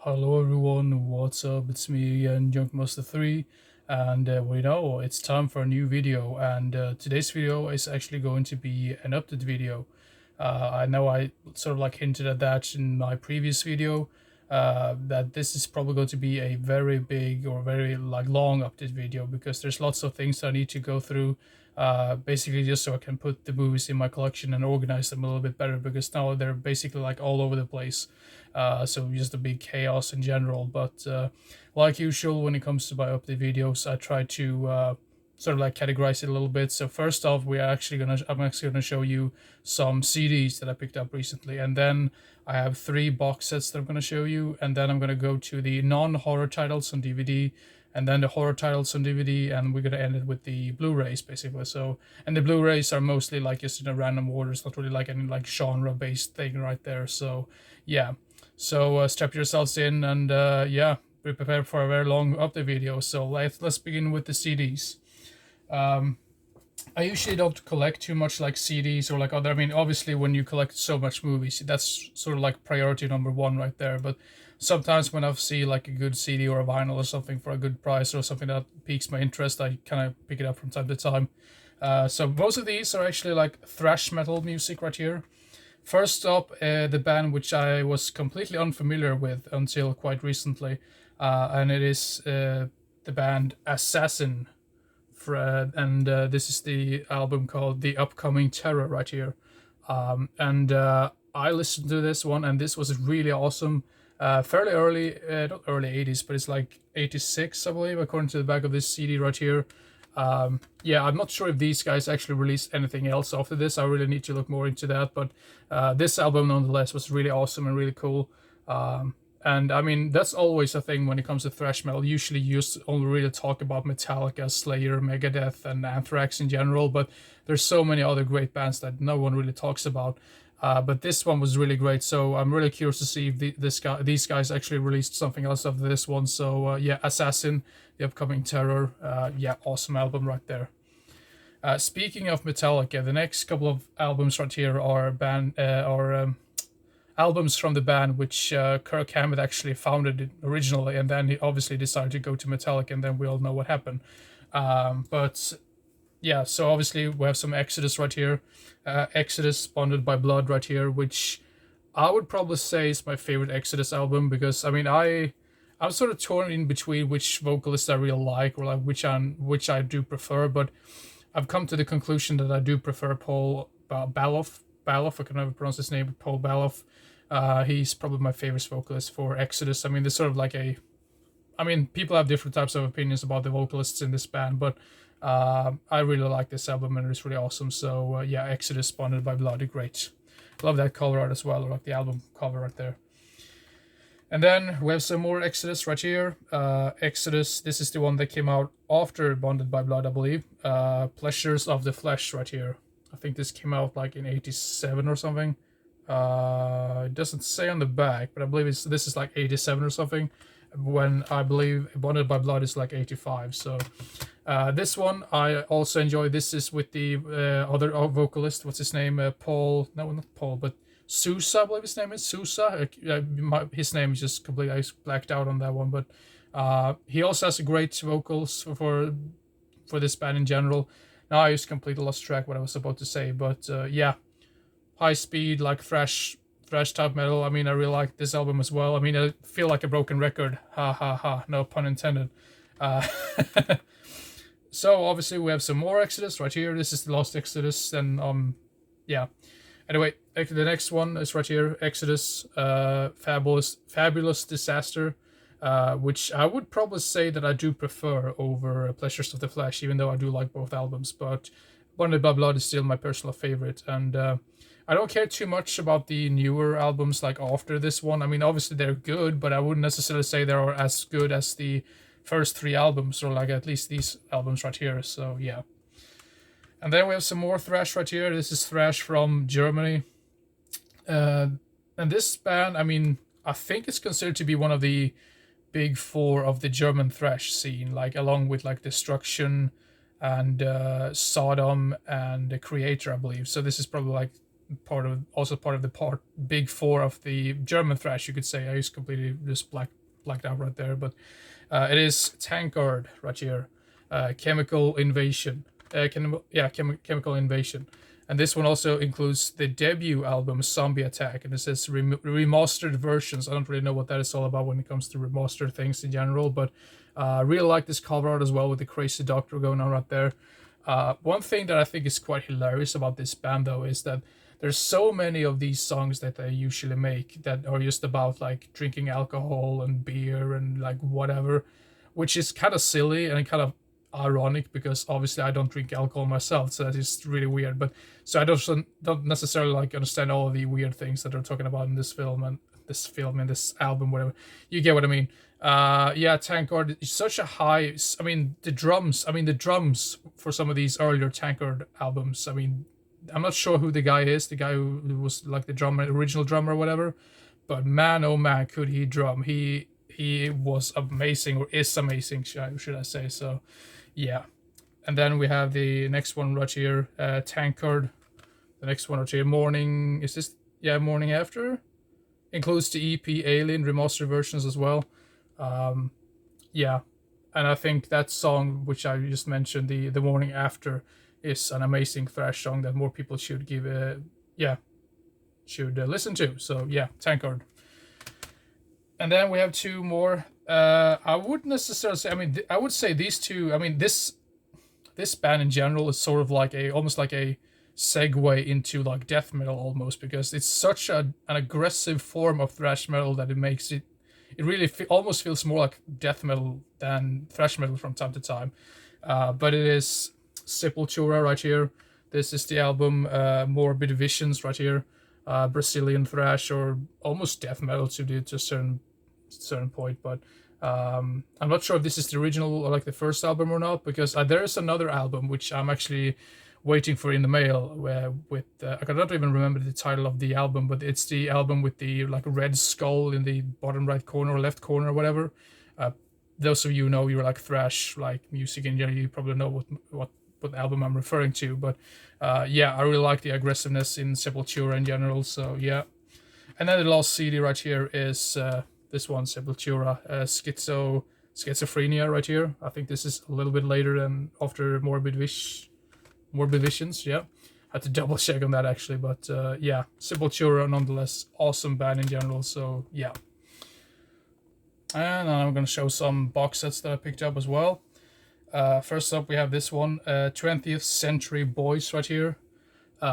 Hello everyone, what's up? It's me again, Junkmaster3, and we know it's time for a new video. And today's video is actually going to be an update video. I know I sort of like hinted at that in my previous video, that this is probably going to be a very big or very like long update video because there's lots of things I need to go through. Basically just so I can put the movies in my collection and organize them a little bit better because now they're basically like all over the place. So just a big chaos in general. But like usual, when it comes to my update videos, I try to sort of like categorize it a little bit. So first off, I'm actually gonna show you some CDs that I picked up recently, and then I have 3 box sets that I'm gonna show you, and then I'm gonna go to the non-horror titles on DVD, and then the horror titles on DVD, and we're gonna end it with the Blu-rays basically. So, and the Blu-rays are mostly like just in a random order. It's not really like any like genre-based thing right there. So, yeah. So strap yourselves in and yeah, be prepared for a very long update video. So let's begin with the CDs. Um, I usually don't collect too much like CDs or like other. I mean, obviously, when you collect so much movies, that's sort of like priority number one right there. But sometimes when I see like a good CD or a vinyl or something for a good price or something that piques my interest, I kind of pick it up from time to time. So most of these are actually like thrash metal music right here. First up, the band which I was completely unfamiliar with until quite recently, and it is the band Assassin. And this is the album called The Upcoming Terror right here. And I listened to this one, and this was really awesome. Fairly early, not early 80s, but it's like 86, I believe, according to the back of this CD right here. Yeah, I'm not sure if these guys actually released anything else after this. I really need to look more into that. But this album, nonetheless, was really awesome and really cool. And I mean, that's always a thing when it comes to thrash metal. Usually, you just only really talk about Metallica, Slayer, Megadeth, and Anthrax in general. But there's so many other great bands that no one really talks about. But this one was really great, so I'm really curious to see if these guys actually released something else after this one. So yeah, Assassin, The Upcoming Terror, yeah, awesome album right there. Speaking of Metallica, the next couple of albums right here are albums from the band which Kirk Hammett actually founded originally, and then he obviously decided to go to Metallica, and then we all know what happened. But yeah, so obviously we have some Exodus right here. Exodus, Bonded by Blood right here, which I would probably say is my favorite Exodus album because I mean I'm sort of torn in between which vocalist I really like or like which I do prefer, but I've come to the conclusion that I do prefer Paul Baloff. Baloff, I can never pronounce his name, Paul Baloff. He's probably my favorite vocalist for Exodus. I mean, there's sort of like I mean, people have different types of opinions about the vocalists in this band, but I really like this album and it's really awesome. So yeah, Exodus, Bonded by Blood, great. Love that cover art as well, like the album cover right there. And then we have some more Exodus right here. Exodus, this is the one that came out after Bonded by Blood, I believe. Pleasures of the Flesh right here. I think this came out like in 87 or something. It doesn't say on the back, but I believe this is like 87 or something. When I believe Bonded by Blood is like 85. So this one I also enjoy. This is with the other vocalist. What's his name? Paul. No, not Paul, but Sousa, I believe his name is Sousa. His name is just completely I blacked out on that one, but he also has great vocals for this band in general. Now I just completely lost track what I was about to say, but yeah, high speed like thrash type metal. I mean, I really like this album as well. I mean, I feel like a broken record. Ha ha ha. No pun intended. Uh, so obviously we have some more Exodus right here. This is the last Exodus, and yeah. Anyway, the next one is right here, Exodus, Fabulous Disaster, which I would probably say that I do prefer over Pleasures of the Flesh, even though I do like both albums. But Bonded by Blood is still my personal favorite, and I don't care too much about the newer albums like after this one. I mean, obviously they're good, but I wouldn't necessarily say they're as good as the first 3 albums, or like at least these albums right here. So yeah. And then we have some more thrash right here. This is thrash from Germany. And this band, I mean, I think it's considered to be one of the big 4 of the German thrash scene, like along with like Destruction and Sodom and the Creator, I believe. So this is probably like also part of the big four of the German thrash, you could say. I just completely just blacked out right there, but it is Tankard right here, Chemical Invasion. Chemical Invasion. And this one also includes the debut album Zombie Attack, and it says remastered versions. I don't really know what that is all about when it comes to remastered things in general, but I really like this cover art as well with the crazy doctor going on right there. One thing that I think is quite hilarious about this band though is that there's so many of these songs that they usually make that are just about like drinking alcohol and beer and like whatever, which is kind of silly and kind of ironic because obviously I don't drink alcohol myself, so that is really weird. But so I don't necessarily like understand all of the weird things that they're talking about in this film and this album, whatever. You get what I mean? Yeah, Tankard is such a high. I mean, the drums for some of these earlier Tankard albums. I mean, I'm not sure who the guy is, the guy who was like the original drummer or whatever. But man, oh man, could he drum? He was amazing, or is amazing, should I say? So, yeah. And then we have the next one right here, Tankard. The next one right here, Morning. Is this Morning After? Includes the EP Alien remastered versions as well. Yeah, and I think that song which I just mentioned, the Morning After, is an amazing thrash song that more people should listen to. So yeah, Tankard. And then we have two more. I wouldn't necessarily say. I mean, I would say these two. I mean, this band in general is sort of like almost like a segue into like death metal almost, because it's such an aggressive form of thrash metal that it makes it really almost feels more like death metal than thrash metal from time to time. But it is Sepultura right here. This is the album Morbid Visions right here. Brazilian thrash, or almost death metal to a certain point, but I'm not sure if this is the original or like the first album or not, because there is another album which I'm actually waiting for in the mail with I cannot even remember the title of the album, but it's the album with the like red skull in the bottom right corner or left corner or whatever. Those of you who know you're like thrash like music in general, you probably know what album I'm referring to. But yeah, I really like the aggressiveness in Sepultura in general, so yeah. And then the last CD right here is this one, Sepultura, Schizophrenia right here. I think this is a little bit later than after Morbid Visions, yeah. I had to double check on that actually, but yeah, Sepultura nonetheless, awesome band in general, so yeah. And I'm gonna show some box sets that I picked up as well. First up we have this one, 20th Century Boys right here.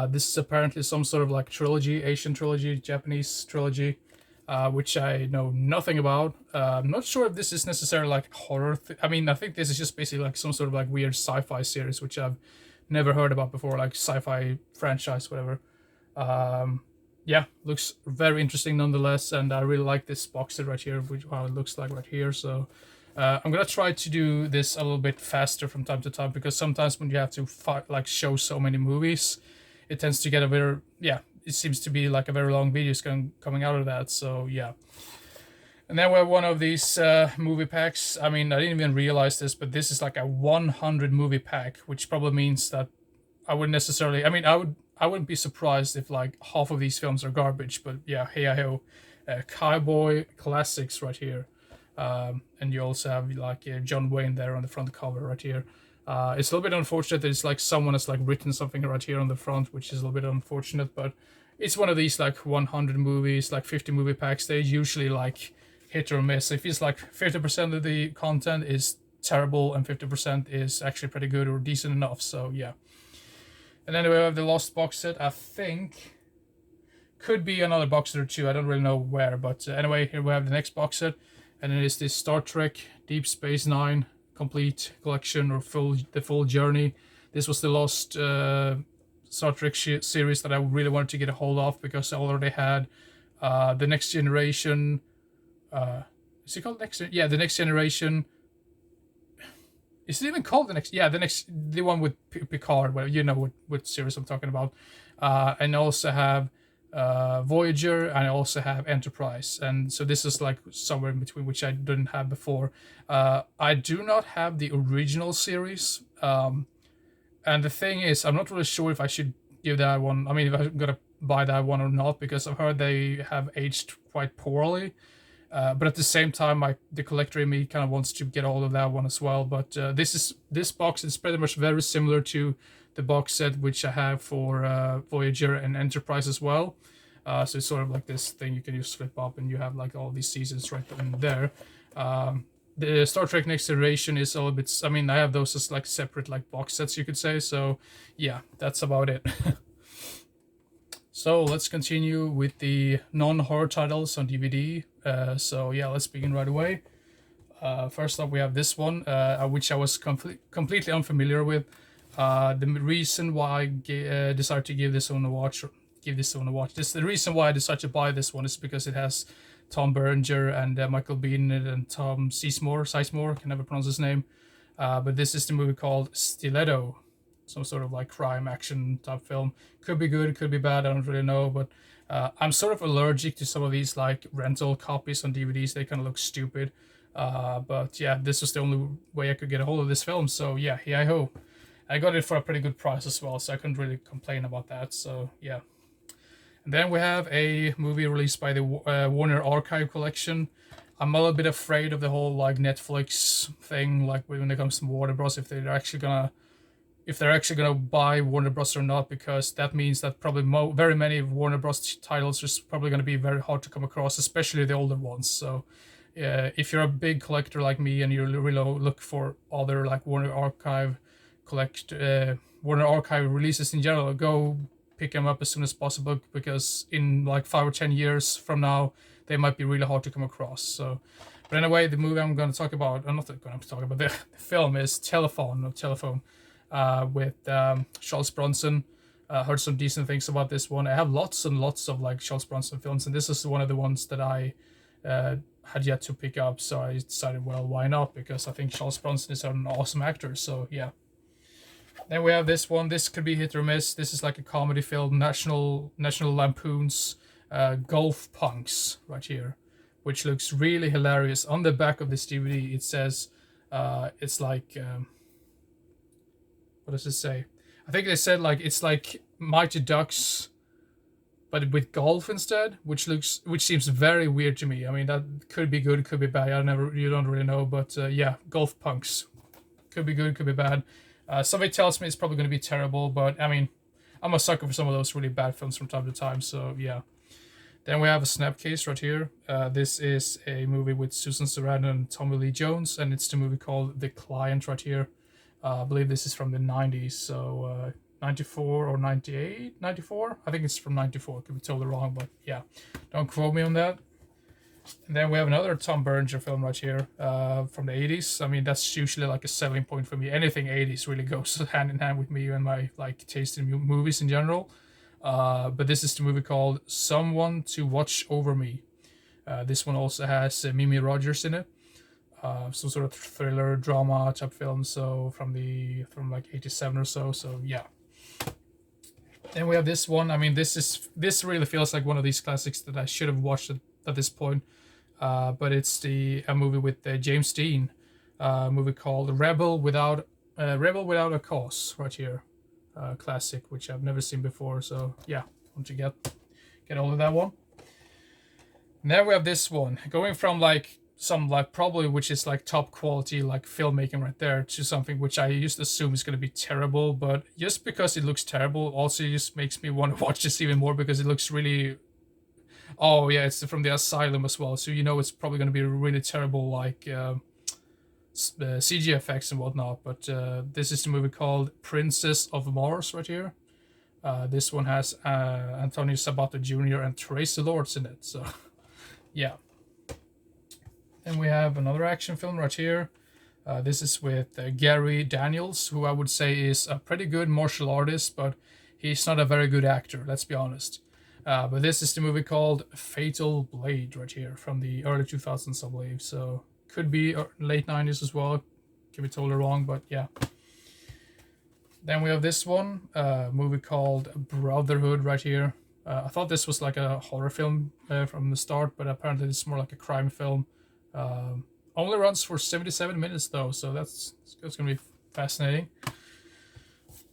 This is apparently some sort of like trilogy, Asian trilogy, Japanese trilogy, which I know nothing about. I'm not sure if this is necessarily like horror. I mean, I think this is just basically like some sort of like weird sci-fi series, which I've never heard about before, like sci-fi franchise, whatever. Yeah, looks very interesting nonetheless, and I really like this box set right here, which how it looks like right here. So I'm gonna try to do this a little bit faster from time to time, because sometimes when you have to like show so many movies, it tends to get a very, yeah, it seems to be like a very long video coming out of that. So yeah. And then we have one of these movie packs. I mean, I didn't even realize this, but this is like a 100 movie pack, which probably means that I wouldn't necessarily, I mean, I wouldn't be surprised if like half of these films are garbage, but yeah, hey ho, Cowboy Classics right here. And you also have like John Wayne there on the front cover right here. It's a little bit unfortunate that it's like someone has like written something right here on the front, which is a little bit unfortunate, but it's one of these like 100 movies, like 50 movie packs. They usually like hit or miss. It feels like 50% of the content is terrible and 50% is actually pretty good or decent enough. So yeah. And then we have the Lost box set. I think could be another box set or two. I don't really know where, but anyway, here we have the next box set, and it is this Star Trek Deep Space Nine complete collection, or the full journey. This was the last Star Trek series that I really wanted to get a hold of, because I already had the Next Generation. Is it called Next? Yeah, the Next Generation. Is it even called the next? Yeah, the one with Picard. Well, you know what series I'm talking about. And I also have Voyager, and I also have Enterprise, and so this is like somewhere in between, which I didn't have before. I do not have the original series, and the thing is, I'm not really sure if I should give that one. I mean, if I'm gonna buy that one or not, because I've heard they have aged quite poorly. But at the same time, the collector in me kind of wants to get all of that one as well. But this box is pretty much very similar to the box set which I have for Voyager and Enterprise as well. So it's sort of like this thing you can just flip up, and you have like all these seasons right in there. The Star Trek Next Generation is a little bit. I mean, I have those as like separate like box sets, you could say. So yeah, that's about it. So let's continue with the non-horror titles on DVD. So yeah, let's begin right away. First up, we have this one, which I was completely unfamiliar with. The reason why I decided to give this one a watch, the reason why I decided to buy this one is because it has Tom Berenger and Michael Biehn and Tom Sizemore, can never pronounce his name. But this is the movie called Stiletto. Some sort of like crime action type film. Could be good, could be bad, I don't really know, but I'm sort of allergic to some of these like rental copies on DVDs. They kind of look stupid. But yeah, this was the only way I could get a hold of this film, so yeah, here I ho. I got it for a pretty good price as well, so I couldn't really complain about that, so yeah. And then we have a movie released by the Warner Archive Collection. I'm a little bit afraid of the whole like Netflix thing, like when it comes to Warner Bros. If they're actually gonna buy Warner Bros. Or not, because that means that probably very many Warner Bros. Titles are probably going to be very hard to come across, especially the older ones. So if you're a big collector like me and you really look for other like Warner Archive releases in general, go pick them up as soon as possible, because in like 5 or 10 years from now they might be really hard to come across. So but anyway, the movie I'm going to talk about, I'm not going to talk about, the film is Telephone, with Charles Bronson. Heard some decent things about this one. I have lots and lots of like Charles Bronson films, and this is one of the ones that I had yet to pick up. So I decided, well, why not? Because I think Charles Bronson is an awesome actor. So yeah. Then we have this one. This could be hit or miss. This is like a comedy film, National Lampoon's Golf Punks right here, which looks really hilarious. On the back of this DVD, it says it's like. What does it say? I think they said like it's like Mighty Ducks, but with golf instead, which seems very weird to me. I mean, that could be good, could be bad. You don't really know, but yeah, Golf Punks could be good, could be bad. Somebody tells me it's probably going to be terrible, but I mean, I'm a sucker for some of those really bad films from time to time. So yeah. Then we have a Snapcase right here. This is a movie with Susan Sarandon and Tommy Lee Jones, and it's the movie called The Client right here. I believe this is from the 90s, so 94 or 98, 94? I think it's from 94, could be totally wrong, but yeah, don't quote me on that. And then we have another Tom Berenger film right here from the 80s. I mean, that's usually like a selling point for me. Anything 80s really goes hand in hand with me and my like taste in movies in general. But this is the movie called Someone to Watch Over Me. This one also has Mimi Rogers in it. Some sort of thriller drama type film, so from like 87 or so. So yeah. Then we have this one. I mean, this really feels like one of these classics that I should have watched at this point. But it's a movie with James Dean, a movie called Rebel Without a Cause right here. Classic, which I've never seen before. So yeah, want to get all of that one. And then we have this one, going from like some like probably which is like top quality like filmmaking right there to something which I used to assume is going to be terrible, but just because it looks terrible also just makes me want to watch this even more, because it looks really, oh yeah, it's from the Asylum as well, so you know it's probably going to be really terrible like CG effects and whatnot. But this is the movie called Princess of Mars right here. This one has Antonio Sabato Jr. and Tracy Lords in it, so yeah. Then we have another action film right here. This is with Gary Daniels, who I would say is a pretty good martial artist, but he's not a very good actor, let's be honest. But this is the movie called Fatal Blade right here, from the early 2000s, I believe. So could be late 90s as well. Could be totally wrong, but yeah. Then we have this one, movie called Brotherhood right here. I thought this was like a horror film from the start, but apparently it's more like a crime film. Only runs for 77 minutes though, so that's going to be fascinating.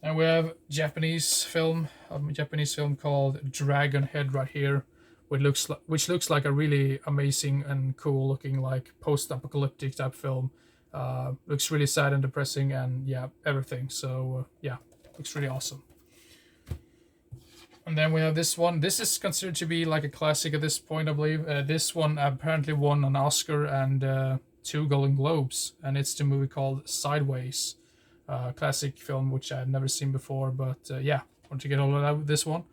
And we have a Japanese film called Dragon Head right here, which looks like a really amazing and cool looking like post-apocalyptic type film. Looks really sad and depressing, and yeah, everything. So yeah, looks really awesome. And then we have this one. This is considered to be like a classic at this point, I believe. This one apparently won an Oscar and 2 Golden Globes, and it's the movie called Sideways. Classic film which I've never seen before, but yeah, want to get all of that with this one.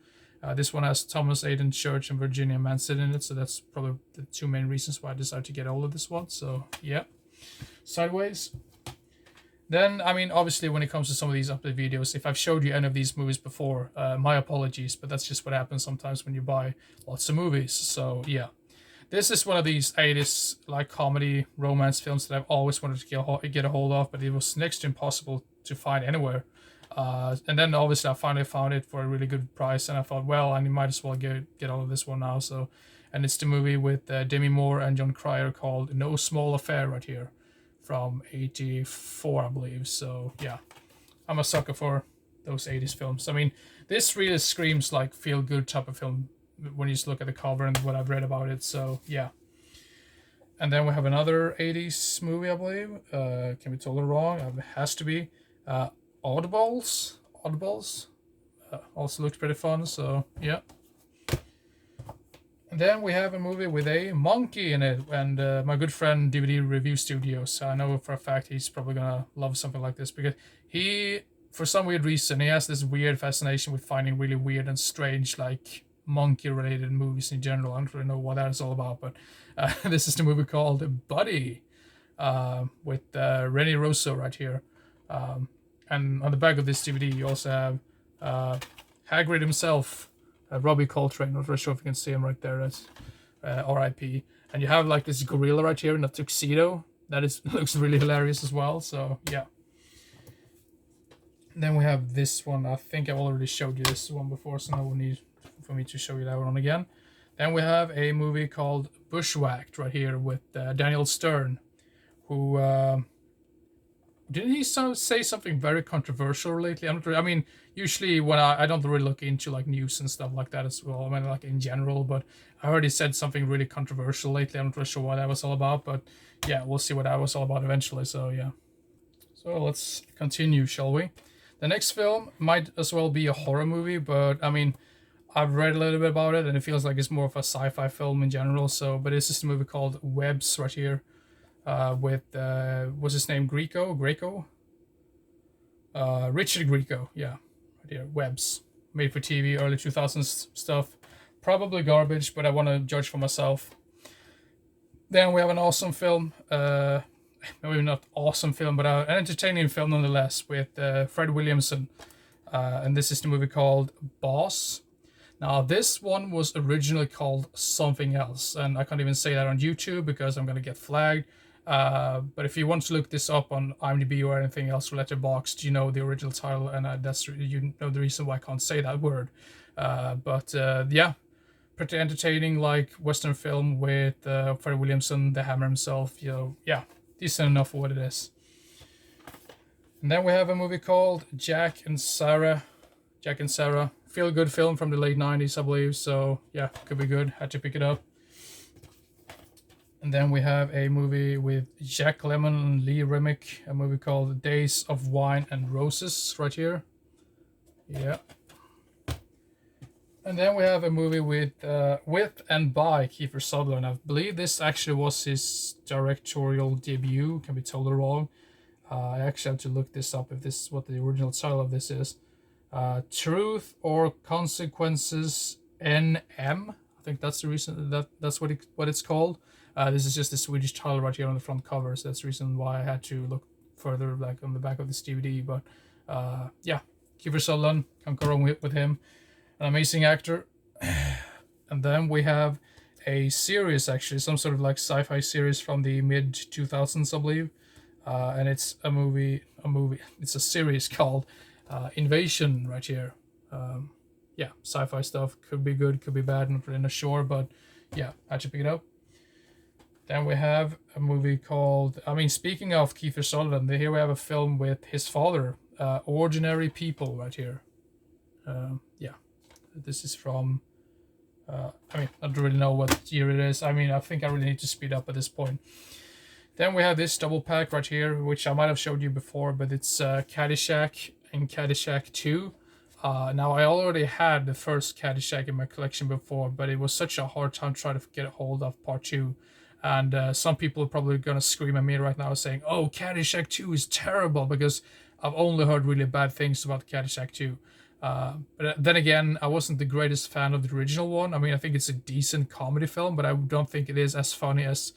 This one has Thomas Hayden Church and Virginia Madsen in it, so that's probably the 2 main reasons why I decided to get all of this one. So yeah, Sideways. Then, I mean, obviously, when it comes to some of these update videos, if I've showed you any of these movies before, my apologies, but that's just what happens sometimes when you buy lots of movies. So yeah, this is one of these 80s like comedy romance films that I've always wanted to get a hold of, but it was next to impossible to find anywhere. And then obviously I finally found it for a really good price, and I thought, well, I might as well get all of this one now. So, and it's the movie with Demi Moore and John Cryer called No Small Affair right here, from '84, I believe. So yeah, I'm a sucker for those 80s films. I mean, this really screams like feel good type of film when you just look at the cover and what I've read about it. So yeah. And then we have another 80s movie, I believe. Can be totally wrong. It has to be. Audibles. Also looks pretty fun. So yeah. And then we have a movie with a monkey in it, and my good friend DVD Review Studios. I know for a fact he's probably gonna love something like this, because he, for some weird reason, he has this weird fascination with finding really weird and strange, like monkey-related movies in general. I don't really know what that is all about, but this is the movie called Buddy, with Rennie Rosso right here. And on the back of this DVD, you also have Hagrid himself. Robbie Coltrane, not really sure if you can see him right there. That's R.I.P. And you have like this gorilla right here in a tuxedo. That looks really hilarious as well. So yeah. And then we have this one. I think I've already showed you this one before, so no need for me to show you that one again. Then we have a movie called Bushwhacked right here with Daniel Stern, who didn't he say something very controversial lately? I mean, usually when I don't really look into like news and stuff like that as well. I mean, like in general, but I heard he said something really controversial lately. I'm not really sure what that was all about, but yeah, we'll see what that was all about eventually. So yeah. So let's continue, shall we? The next film might as well be a horror movie, but I mean, I've read a little bit about it, and it feels like it's more of a sci-fi film in general. So, but it's just a movie called Webs right here. With what's his name? Greco? Richard Grieco, yeah, right here. Webs, made for TV, early 2000s stuff. Probably garbage, but I want to judge for myself. Then we have an awesome film, maybe not awesome film, but an entertaining film nonetheless, with Fred Williamson, and this is the movie called Boss. Now, this one was originally called something else, and I can't even say that on YouTube because I'm going to get flagged. But if you want to look this up on imdb or anything else, or letterboxd, you know the original title, and that's you know the reason why I can't say that word. But yeah, pretty entertaining, like Western film with Fred Williamson, the Hammer himself. You know, yeah, decent enough for what it is. And then we have a movie called Jack and Sarah. Feel good film from the late 90s, I believe. So yeah, could be good. Had to pick it up. And then we have a movie with Jack Lemmon and Lee Remick, a movie called Days of Wine and Roses right here. Yeah. And then we have a movie with and by Kiefer Sutherland. I believe this actually was his directorial debut. Can be totally wrong. I actually have to look this up if this is what the original title of this is. Truth or Consequences NM. I think that's the reason that's what it's called. This is just the Swedish title right here on the front cover, so that's the reason why I had to look further, like on the back of this DVD. But yeah, Kiefer Sutherland, can't go wrong with him, an amazing actor. And then we have a series, actually, some sort of like sci-fi series from the mid 2000s, I believe, and it's a movie. It's a series called Invasion right here. Yeah, sci-fi stuff, could be good, could be bad, not really sure, but yeah, I had to pick it up. Then we have a movie called, I mean, speaking of Kiefer Sutherland, here we have a film with his father, Ordinary People right here. Yeah, this is from, I mean, I don't really know what year it is. I mean, I think I really need to speed up at this point. Then we have this double pack right here, which I might have showed you before, but it's Caddyshack and Caddyshack 2. Now, I already had the first Caddyshack in my collection before, but it was such a hard time trying to get a hold of part 2. And some people are probably going to scream at me right now saying, oh, Caddyshack 2 is terrible, because I've only heard really bad things about Caddyshack 2. But then again, I wasn't the greatest fan of the original one. I mean, I think it's a decent comedy film, but I don't think it is as funny as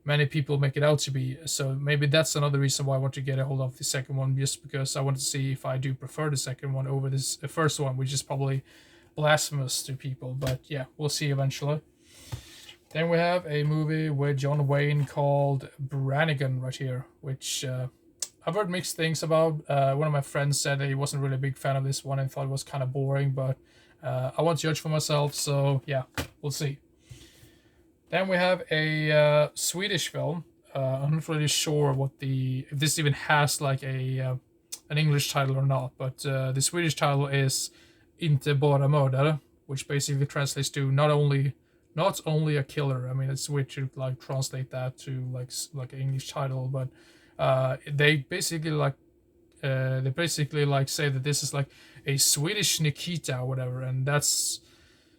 many people make it out to be. So maybe that's another reason why I want to get a hold of the second one, just because I want to see if I do prefer the second one over the first one, which is probably blasphemous to people. But yeah, we'll see eventually. Then we have a movie with John Wayne called Brannigan right here, which I've heard mixed things about. One of my friends said that he wasn't really a big fan of this one and thought it was kind of boring, but I won't judge for myself, so yeah, we'll see. Then we have a Swedish film. I'm not really sure if this even has like an English title or not, but the Swedish title is Inte bara mördare, which basically translates to not only a killer. I mean, it's weird to like translate that to like an English title, but they basically say that this is like a Swedish Nikita or whatever, and that's,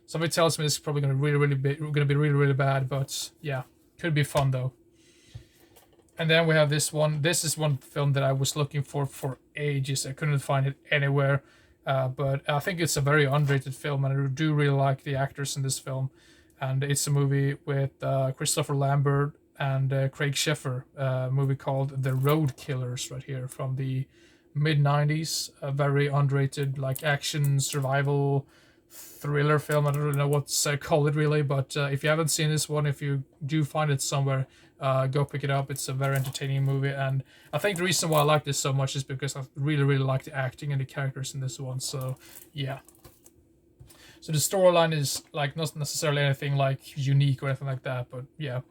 somebody tells me this is probably gonna be really bad, but yeah, could be fun though. And then we have this one. This is one film that I was looking for ages. I couldn't find it anywhere, but I think it's a very underrated film, and I do really like the actors in this film. And it's a movie with Christopher Lambert and Craig Sheffer, a movie called The Road Killers right here from the mid-90s. A very underrated like action survival thriller film. I don't really know what to call it really, but if you haven't seen this one, if you do find it somewhere, go pick it up. It's a very entertaining movie, and I think the reason why I like this so much is because I really like the acting and the characters in this one. So yeah. So the storyline is like not necessarily anything like unique or anything like that, but yeah.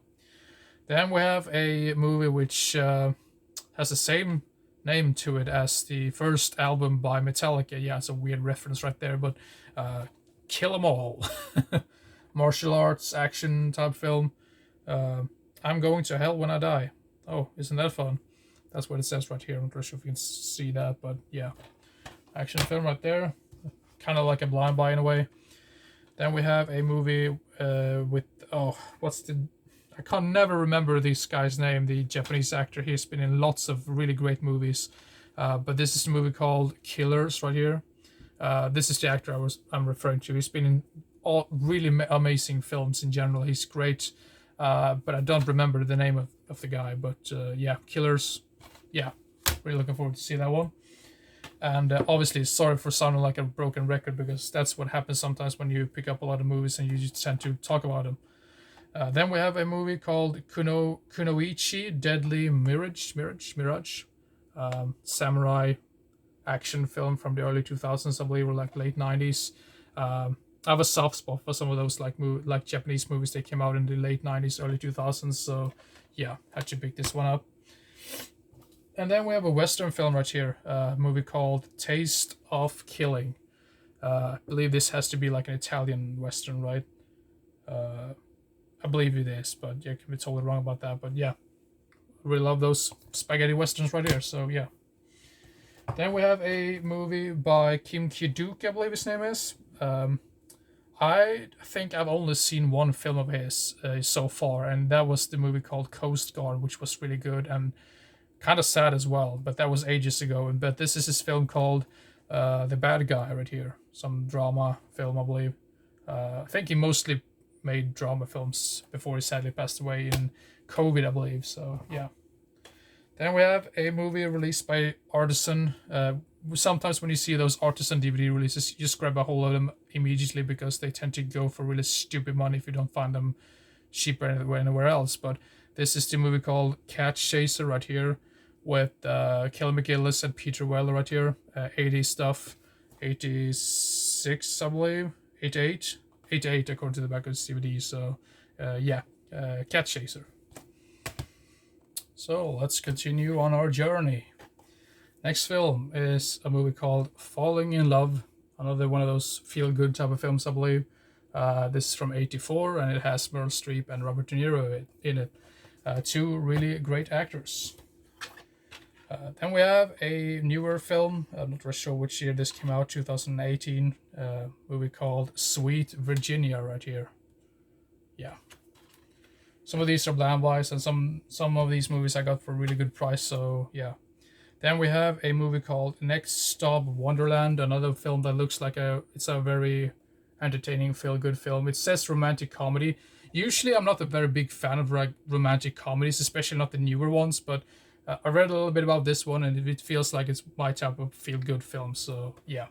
Then we have a movie which has the same name to it as the first album by Metallica. Yeah, it's a weird reference right there, but Kill 'Em All. Martial arts, action type film. I'm going to hell when I die. Oh, isn't that fun? That's what it says right here. I'm not sure if you can see that, but yeah. Action film right there. Kind of like a blind buy in a way. Then we have a movie with, I can never remember this guy's name, the Japanese actor. He's been in lots of really great movies, but this is a movie called Killers right here. This is the actor I'm referring to. He's been in all really amazing films in general. He's great, but I don't remember the name of the guy. But yeah, Killers. Yeah, really looking forward to see that one. And obviously, sorry for sounding like a broken record, because that's what happens sometimes when you pick up a lot of movies and you just tend to talk about them. Then we have a movie called Kunoichi Deadly Mirage, samurai action film from the early 2000s, I believe, or like late 90s. I have a soft spot for some of those like Japanese movies that came out in the late 90s, early 2000s. So yeah, had to pick this one up. And then we have a Western film right here, a movie called Taste of Killing. I believe this has to be like an Italian Western, right? I believe it is, but yeah, I can be totally wrong about that. But yeah, I really love those spaghetti Westerns right here, so yeah. Then we have a movie by Kim Ki-duk, I believe his name is. I think I've only seen one film of his so far, and that was the movie called Coast Guard, which was really good and kind of sad as well, but that was ages ago. But this is his film called The Bad Guy right here, some drama film, I believe. I think he mostly made drama films before he sadly passed away in COVID, I believe. So yeah. Then we have a movie released by Artisan. Sometimes when you see those Artisan DVD releases, you just grab a hold of them immediately, because they tend to go for really stupid money if you don't find them cheaper anywhere else. But this is the movie called Cat Chaser right here, with Kelly McGillis and Peter Weller right here. 80s stuff. 86, I believe. 88. 88 according to the back of the DVD. So yeah, Cat Chaser. So let's continue on our journey. Next film is a movie called Falling in Love, another one of those feel-good type of films, I believe. This is from '84, and it has Meryl Streep and Robert De Niro in it. Two really great actors. Then we have a newer film. I'm not really sure which year this came out. 2018 movie called Sweet Virginia right here. Yeah. Some of these are Blandwise, and some of these movies I got for a really good price. So yeah. Then we have a movie called Next Stop Wonderland, another film that looks like it's a very entertaining, feel-good film. It says romantic comedy. Usually, I'm not a very big fan of romantic comedies, especially not the newer ones. But I read a little bit about this one, and it feels like it's my type of feel-good film. So yeah.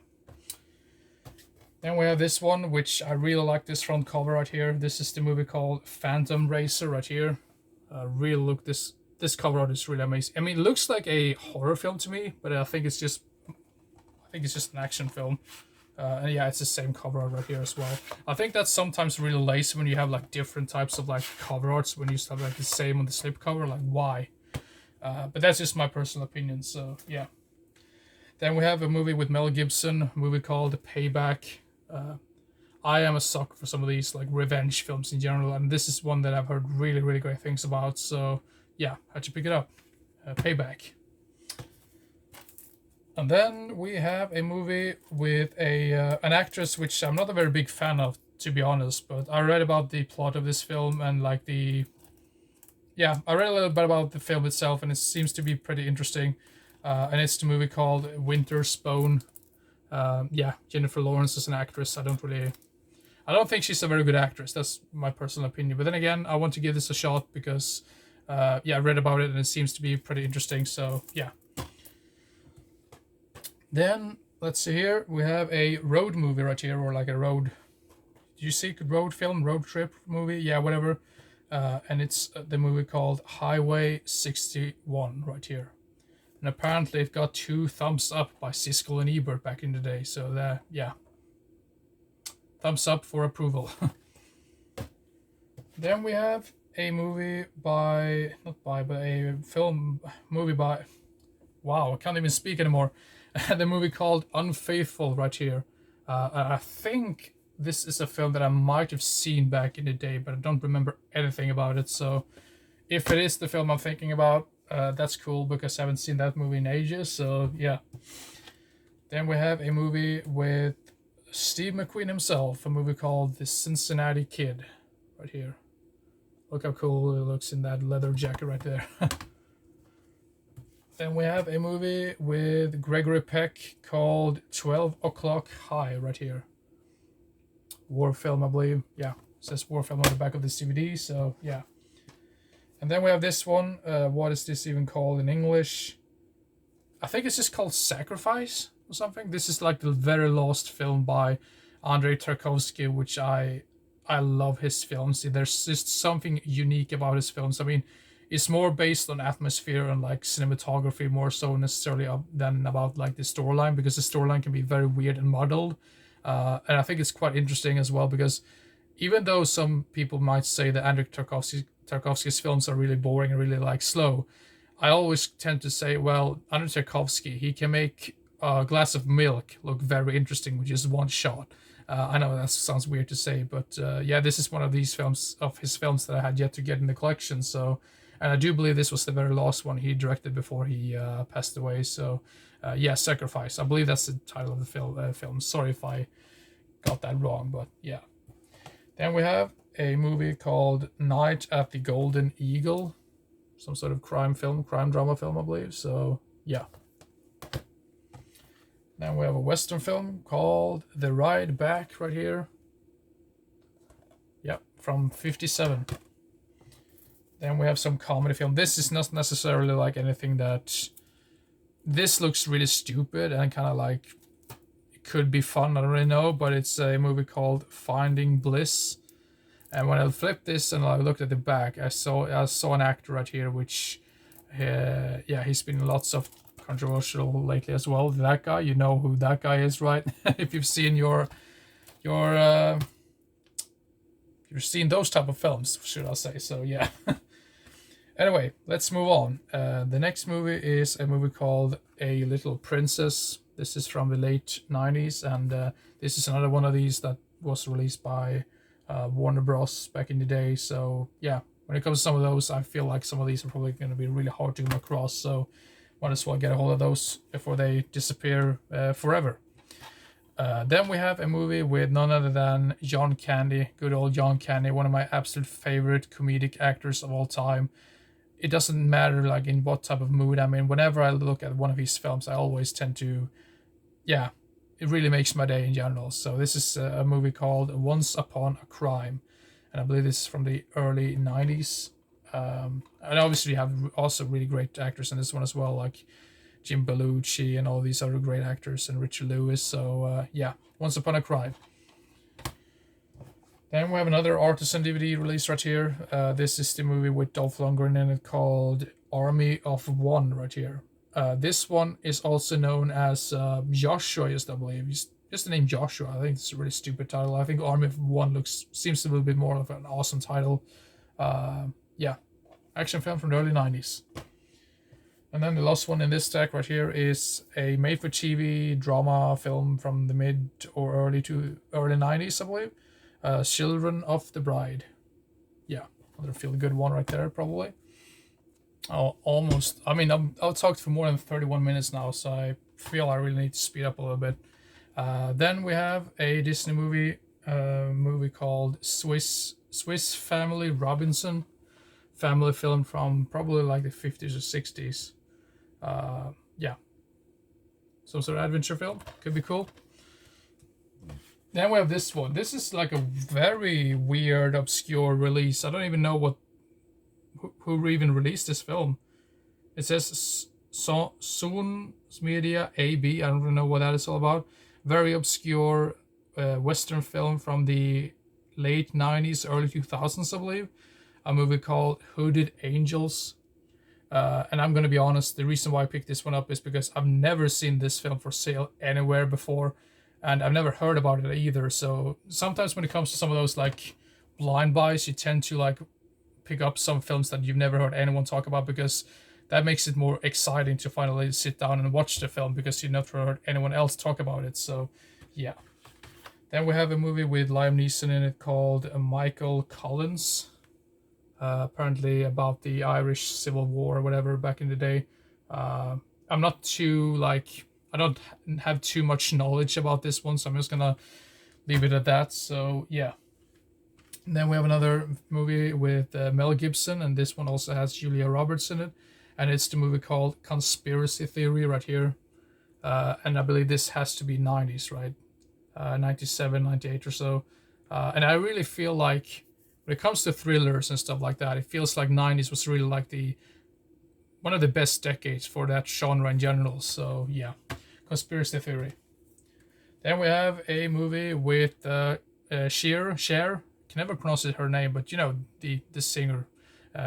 Then we have this one, which I really like this front cover right here. This is the movie called Phantom Racer right here. Really look this cover art is really amazing. I mean, it looks like a horror film to me, but I think it's just an action film. And yeah, it's the same cover art right here as well. I think that's sometimes really lazy when you have like different types of like cover arts when you have like the same on the slipcover. Like why? But that's just my personal opinion. So yeah. Then we have a movie with Mel Gibson, a movie called Payback. I am a sucker for some of these like revenge films in general, and this is one that I've heard really, really great things about. So yeah, had to pick it up. Payback. And then we have a movie with an actress which I'm not a very big fan of, to be honest. But I read about the plot of this film and like I read a little bit about the film itself, and it seems to be pretty interesting. And it's the movie called Winter's Bone. Jennifer Lawrence is an actress. I don't think she's a very good actress. That's my personal opinion. But then again, I want to give this a shot because, I read about it and it seems to be pretty interesting. So yeah. Then let's see here. We have a road movie right here, or like a road. Did you see road film, road trip movie? Yeah, whatever. And it's the movie called Highway 61 right here. And apparently it got 2 thumbs up by Siskel and Ebert back in the day. So yeah. Thumbs up for approval. Then we have a movie wow, I can't even speak anymore. The movie called Unfaithful right here. I think this is a film that I might have seen back in the day, but I don't remember anything about it. So if it is the film I'm thinking about, that's cool because I haven't seen that movie in ages. So yeah. Then we have a movie with Steve McQueen himself, a movie called The Cincinnati Kid right here. Look how cool it looks in that leather jacket right there. Then we have a movie with Gregory Peck called 12 O'Clock High right here. War film, I believe. Yeah, it says war film on the back of this DVD, so yeah. And then we have this one. What is this even called in English? I think it's just called Sacrifice or something. This is like the very last film by Andrei Tarkovsky, which I love his films. There's just something unique about his films. I mean, it's more based on atmosphere and like cinematography more so necessarily than about like the storyline, because the storyline can be very weird and muddled. And I think it's quite interesting as well, because even though some people might say that Andrei Tarkovsky's films are really boring and really like slow, I always tend to say, well, Andrei Tarkovsky, he can make a glass of milk look very interesting with just one shot. I know that sounds weird to say, but yeah, this is one of his films that I had yet to get in the collection. So, and I do believe this was the very last one he directed before he passed away. So, yeah, Sacrifice. I believe that's the title of the film. Sorry if I got that wrong, but yeah. Then we have a movie called Night at the Golden Eagle, some sort of crime drama film, I believe. So, yeah. Then we have a Western film called The Ride Back right here. Yep, from 57. Then we have some comedy film. This is not necessarily like anything that... This looks really stupid and kind of like... It could be fun, I don't really know. But it's a movie called Finding Bliss. And when I flipped this and I looked at the back, I saw an actor right here, which... yeah, he's been in lots of controversial lately as well. That guy, you know who that guy is, right? If you've seen you've seen those type of films, should I say? So yeah. Anyway, let's move on. The next movie is a movie called A Little Princess. This is from the late 90s, and this is another one of these that was released by Warner Bros. Back in the day. So, yeah, when it comes to some of those, I feel like some of these are probably going to be really hard to come across. So, might as well get a hold of those before they disappear forever. Then we have a movie with none other than John Candy, good old John Candy, one of my absolute favorite comedic actors of all time. It doesn't matter like in what type of mood I'm in. Whenever I look at one of his films, I always tend to, yeah, it really makes my day in general. So this is a movie called Once Upon a Crime, and I believe this is from the early 90s. And obviously you have also really great actors in this one as well, like Jim Belushi and all these other great actors, and Richard Lewis. So yeah, Once Upon a Crime. Then we have another Artisan DVD release right here. This is the movie with Dolph Lundgren in it called Army of One right here. This one is also known as Joshua, I believe. Just the name Joshua. I think it's a really stupid title. I think Army of One seems a little bit more of an awesome title. Yeah, action film from the early 90s. And then the last one in this stack right here is a made-for-TV drama film from the mid or early 90s, I believe. Children of the Bride. Yeah, another feel-good one right there, probably. Oh, almost. I mean, I've talked for more than 31 minutes now, so I feel I really need to speed up a little bit. Then we have a Disney movie called Swiss Family Robinson. Family film from probably like the 50s or 60s. Yeah. Some sort of adventure film. Could be cool. Then we have this one. This is like a very weird, obscure release. I don't even know who even released this film. It says Soon Media AB. I don't really know what that is all about. Very obscure Western film from the late 90s, early 2000s, I believe. A movie called Hooded Angels. And I'm going to be honest, the reason why I picked this one up is because I've never seen this film for sale anywhere before. And I've never heard about it either. So sometimes when it comes to some of those like blind buys, you tend to like pick up some films that you've never heard anyone talk about, because that makes it more exciting to finally sit down and watch the film because you've never heard anyone else talk about it. So yeah. Then we have a movie with Liam Neeson in it called Michael Collins. Apparently about the Irish Civil War or whatever back in the day. I'm not too like, I don't have too much knowledge about this one, so I'm just gonna leave it at that. So yeah. And then we have another movie with Mel Gibson, and this one also has Julia Roberts in it, and it's the movie called Conspiracy Theory right here. And I believe this has to be 90s, right? 97, 98 or so. And I really feel like when it comes to thrillers and stuff like that, it feels like 90s was really like one of the best decades for that genre in general. So yeah, Conspiracy Theory. Then we have a movie with Cher. Can never pronounce her name, but you know the singer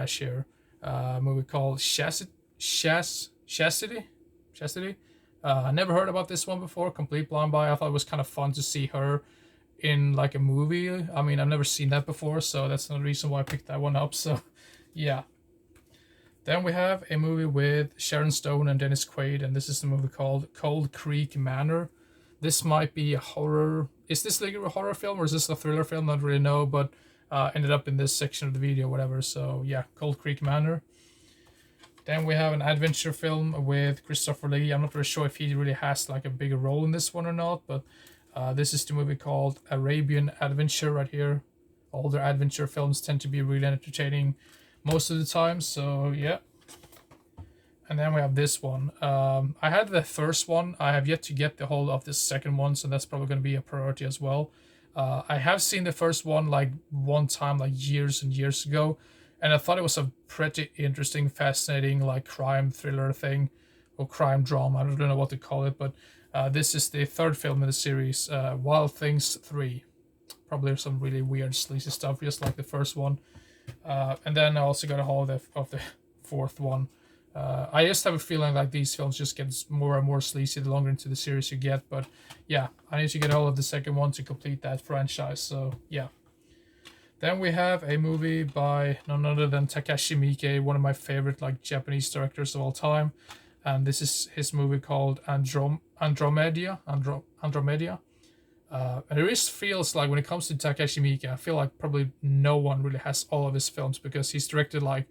Cher. Movie called Chastity. I never heard about this one before. Complete blind buy. I thought it was kind of fun to see her in like a movie. I mean, I've never seen that before, so that's another reason why I picked that one up. So yeah. Then we have a movie with Sharon Stone and Dennis Quaid, and this is the movie called Cold Creek Manor. This might be a horror. Is this like a horror film or is this a thriller film? Not really know, but ended up in this section of the video, whatever. So yeah, Cold Creek Manor. Then we have an adventure film with Christopher Lee. I'm not really sure if he really has like a bigger role in this one or not, but this is the movie called Arabian Adventure right here. All their adventure films tend to be really entertaining most of the time, so yeah. And then we have this one. I had the first one. I have yet to get the hold of the second one, so that's probably going to be a priority as well. I have seen the first one like one time, like years and years ago, and I thought it was a pretty interesting, fascinating, like crime thriller thing, or crime drama. I don't know what to call it, but this is the third film in the series, Wild Things 3. Probably some really weird, sleazy stuff, just like the first one. And then I also got a hold of the fourth one. I just have a feeling like these films just get more and more sleazy the longer into the series you get. But yeah, I need to get a hold of the second one to complete that franchise. So yeah. Then we have a movie by none other than Takashi Miike, one of my favorite like Japanese directors of all time, and this is his movie called Andromeda. And it just feels like when it comes to Takashi Miike, I feel like probably no one really has all of his films because he's directed like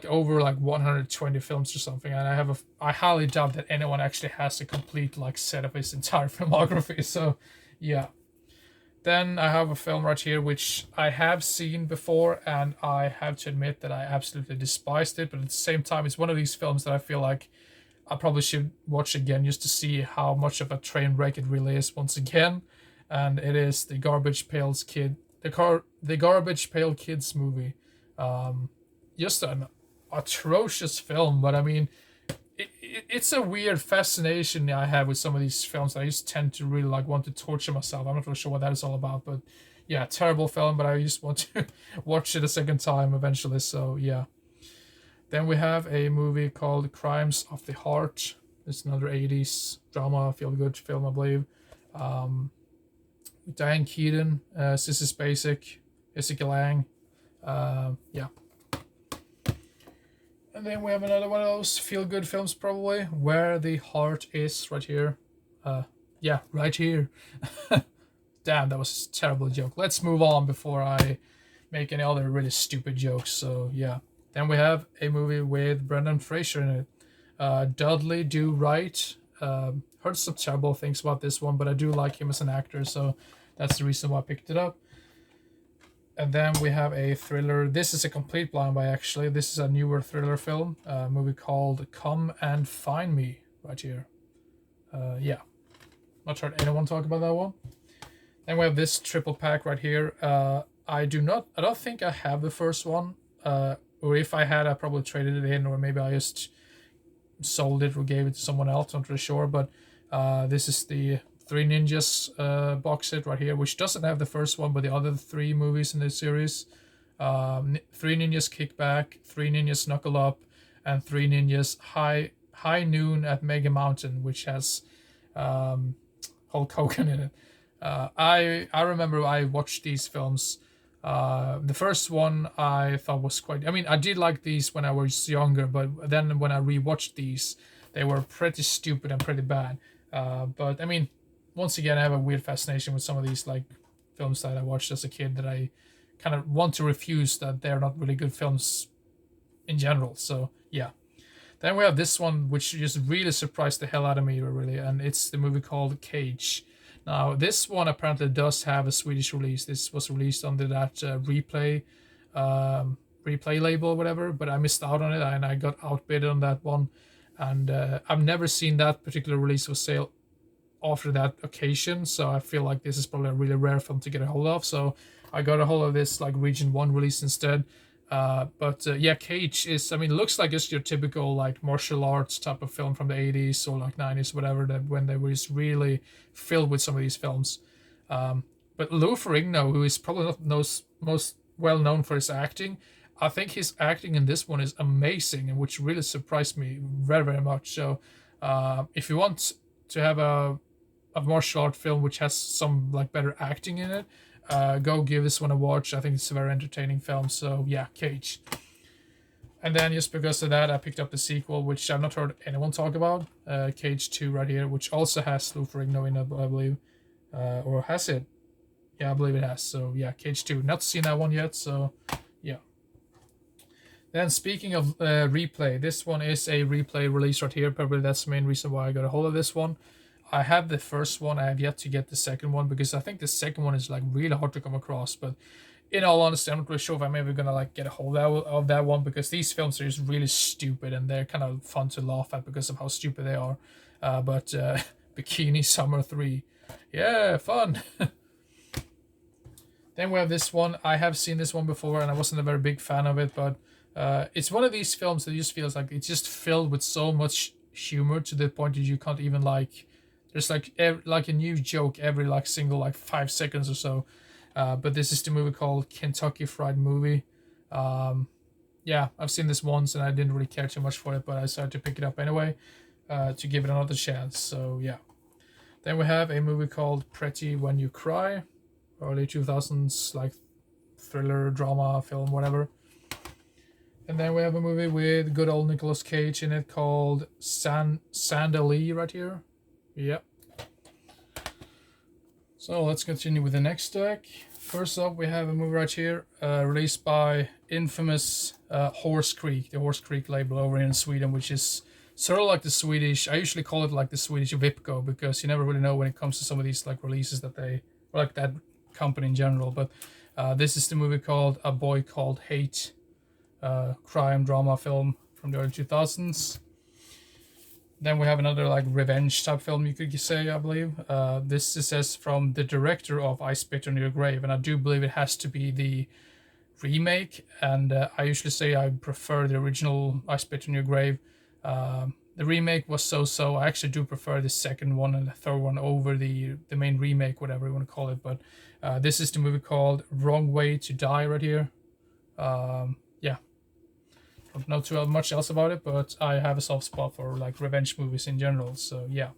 over like 120 films or something, and I highly doubt that anyone actually has a complete like set of his entire filmography. So yeah. Then I have a film right here which I have seen before, and I have to admit that I absolutely despised it. But at the same time, it's one of these films that I feel like I probably should watch again just to see how much of a train wreck it really is once again. And it is the Garbage Pail Kids movie. Um, just an atrocious film, but I mean, it's a weird fascination I have with some of these films. I just tend to really like want to torture myself. I'm not really sure what that is all about, but yeah, terrible film. But I just want to watch it a second time eventually. So yeah. Then we have a movie called Crimes of the Heart. It's another 80s drama, feel good film, I believe. Diane Keaton, Sissy Spacek, Jessica Lange. Yeah. And then we have another one of those feel-good films, probably, Where the Heart Is, right here. Yeah, right here. Damn, that was a terrible joke. Let's move on before I make any other really stupid jokes. So, yeah. Then we have a movie with Brendan Fraser in it. Dudley Do Right. Heard some terrible things about this one, but I do like him as an actor, so that's the reason why I picked it up. And then we have a thriller. This is a complete blind buy, actually. This is a newer thriller film, a movie called Come and Find Me, right here. Yeah, not heard anyone talk about that one. Then we have this triple pack right here. I don't think I have the first one. Or if I had, I probably traded it in, or maybe I just sold it or gave it to someone else. I'm not really sure, but this is the Three Ninjas box set right here, which doesn't have the first one, but the other three movies in the series. Three Ninjas Kickback, Three Ninjas Knuckle Up, and Three Ninjas High Noon at Mega Mountain, which has Hulk Hogan in it. I remember I watched these films. The first one I thought was quite. I mean, I did like these when I was younger, but then when I rewatched these, they were pretty stupid and pretty bad. But I mean, once again, I have a weird fascination with some of these like films that I watched as a kid that I kind of want to refuse that they're not really good films in general. So yeah. Then we have this one, which just really surprised the hell out of me, really, and it's the movie called Cage. Now, this one apparently does have a Swedish release. This was released under that replay label or whatever, but I missed out on it and I got outbid on that one. And I've never seen that particular release for sale after that occasion, so I feel like this is probably a really rare film to get a hold of. So I got a hold of this like Region 1 release instead. But yeah, Cage is, I mean, looks like it's your typical like martial arts type of film from the 80s or like 90s, whatever, that when they were just really filled with some of these films. But Lou Ferrigno, who is probably not most well known for his acting, I think his acting in this one is amazing, and which really surprised me very, very much. So if you want to have a martial art film which has some like better acting in it, go give this one a watch. I think it's a very entertaining film. So yeah, Cage. And then just because of that, I picked up the sequel, which I've not heard anyone talk about, Cage 2 right here, which also has Lou Ferrigno in it, I believe. Or has it? Yeah, I believe it has. So yeah, Cage 2. Not seen that one yet, so yeah. Then speaking of replay, this one is a replay release right here. Probably that's the main reason why I got a hold of this one. I have the first one. I have yet to get the second one because I think the second one is like really hard to come across. But in all honesty, I'm not really sure if I'm ever gonna like get a hold of that one, because these films are just really stupid and they're kind of fun to laugh at because of how stupid they are. But Bikini Summer 3, yeah, fun. Then we have this one. I have seen this one before and I wasn't a very big fan of it, but it's one of these films that just feels like it's just filled with so much humor to the point that you can't even like. There's like a new joke every like single like 5 seconds or so. But this is the movie called Kentucky Fried Movie. Yeah, I've seen this once and I didn't really care too much for it, but I decided to pick it up anyway to give it another chance. So yeah. Then we have a movie called Pretty When You Cry, early 2000s, like thriller, drama, film, whatever. And then we have a movie with good old Nicolas Cage in it called Sandali right here. Yep. So let's continue with the next deck. First up, we have a movie right here, released by infamous Horse Creek, the Horse Creek label over in Sweden, which is sort of like the Swedish. I usually call it like the Swedish Vipco, because you never really know when it comes to some of these like releases that they, or like that company in general. But this is the movie called A Boy Called Hate, crime drama film from the early 2000s. Then we have another like revenge type film, you could say, I believe. This says from the director of I Spit on Your Grave, and I do believe it has to be the remake. And I usually say I prefer the original I Spit on Your Grave. The remake was so. I actually do prefer the second one and the third one over the main remake, whatever you want to call it. But this is the movie called Wrong Way to Die right here. Yeah. Don't know too much else about it, but I have a soft spot for like revenge movies in general, so yeah.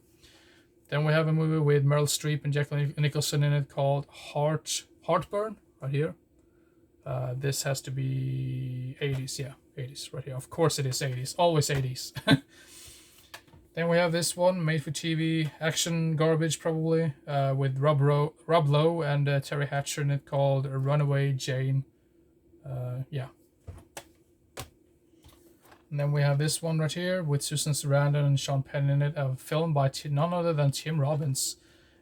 Then we have a movie with Meryl Streep and Jack Nicholson in it called Heartburn right here. This has to be 80s, yeah, 80s right here. Of course it is 80s, always 80s. Then we have this one, made for TV action garbage probably, with Rob Lowe and Terry Hatcher in it called Runaway Jane. Yeah. And then we have this one right here with Susan Sarandon and Sean Penn in it, a film by none other than Tim Robbins.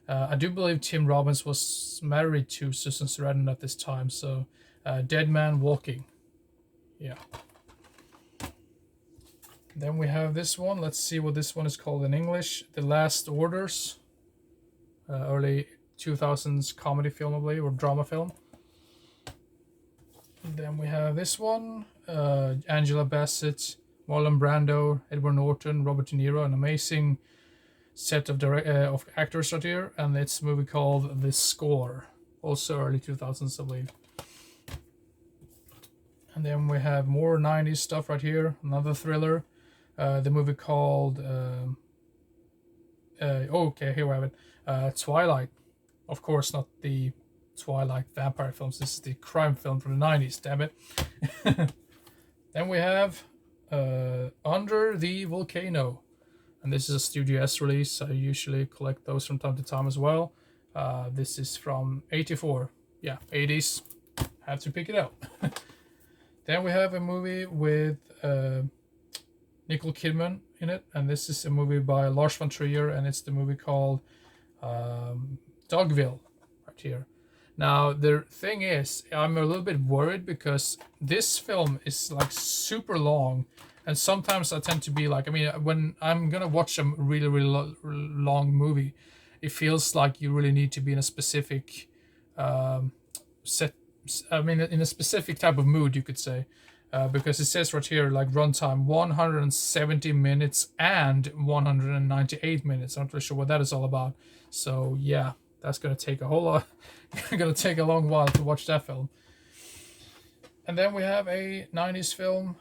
I do believe Tim Robbins was married to Susan Sarandon at this time, so Dead Man Walking. Yeah. Then we have this one. Let's see what this one is called in English. The Last Orders. Early 2000s comedy film, I believe, or drama film. And then we have this one. Angela Bassett, Marlon Brando, Edward Norton, Robert De Niro, an amazing set of actors right here, and it's a movie called The Score, also early 2000s, I believe. And then we have more 90s stuff right here, another thriller, the movie called, okay, here we have it, Twilight. Of course, not the Twilight vampire films, this is the crime film from the 90s, damn it. Then we have Under the Volcano, and this is a Studio S release. I usually collect those from time to time as well. This is from 84, yeah, 80s, have to pick it up. Then we have a movie with Nicole Kidman in it, and this is a movie by Lars von Trier, and it's the movie called Dogville right here. Now, the thing is, I'm a little bit worried because this film is like super long, and sometimes I tend to be like, I mean, when I'm gonna watch a really long movie, it feels like you really need to be in a specific in a specific type of mood, you could say, because it says right here, like runtime 170 minutes and 198 minutes. I'm not really sure what that is all about. So yeah, that's gonna take a whole lot. Gonna take a long while to watch that film. And then we have a 90s film,